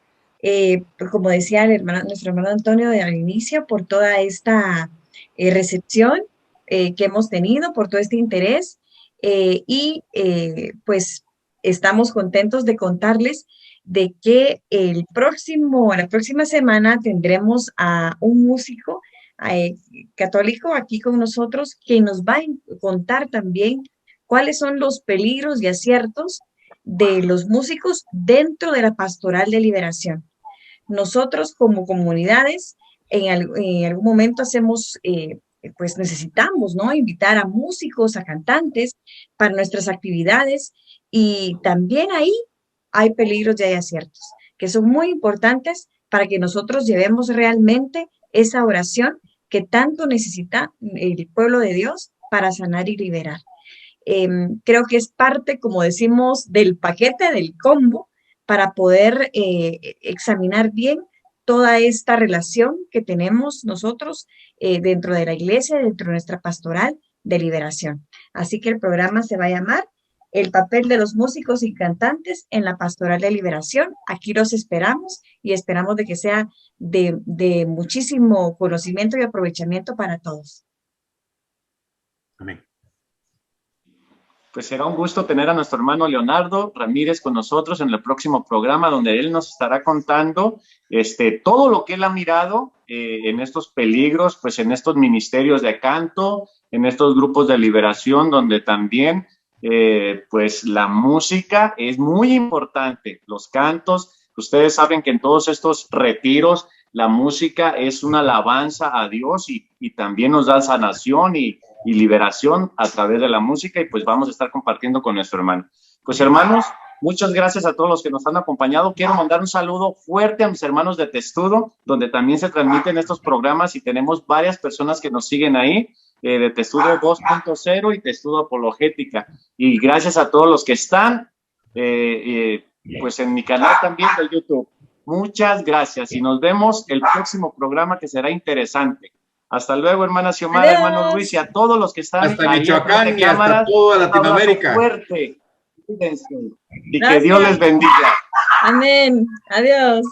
como decía nuestro hermano Antonio al inicio, por toda esta recepción que hemos tenido, por todo este interés. Pues estamos contentos de contarles de que la próxima semana tendremos a un músico católico aquí con nosotros que nos va a contar también cuáles son los peligros y aciertos de los músicos dentro de la pastoral de liberación. Nosotros como comunidades en algún momento pues necesitamos, ¿no?, invitar a músicos, a cantantes para nuestras actividades, y también ahí hay peligros y hay aciertos que son muy importantes para que nosotros llevemos realmente esa oración que tanto necesita el pueblo de Dios para sanar y liberar. Creo que es parte, como decimos, del paquete, del combo, para poder examinar bien toda esta relación que tenemos nosotros dentro de la iglesia, dentro de nuestra pastoral de liberación. Así que el programa se va a llamar El papel de los músicos y cantantes en la pastoral de liberación. Aquí los esperamos y esperamos de que sea de muchísimo conocimiento y aprovechamiento para todos. Amén. Pues será un gusto tener a nuestro hermano Leonardo Ramírez con nosotros en el próximo programa, donde él nos estará contando todo lo que él ha mirado en estos peligros, pues en estos ministerios de canto, en estos grupos de liberación, donde también pues la música es muy importante, los cantos. Ustedes saben que en todos estos retiros la música es una alabanza a Dios y también nos da sanación y liberación a través de la música, y pues vamos a estar compartiendo con nuestro hermano. Pues hermanos, muchas gracias a todos los que nos han acompañado. Quiero mandar un saludo fuerte a mis hermanos de Testudo, donde también se transmiten estos programas y tenemos varias personas que nos siguen ahí, de Testudo 2.0 y Testudo Apologética. Y gracias a todos los que están pues en mi canal también de YouTube. Muchas gracias y nos vemos el próximo programa, que será interesante. Hasta luego, hermana Xiomara, hermano Luis, y a todos los que están hasta ahí Michoacán y hasta toda Latinoamérica. Un abrazo fuerte. Y gracias. Que Dios les bendiga. Amén. Adiós.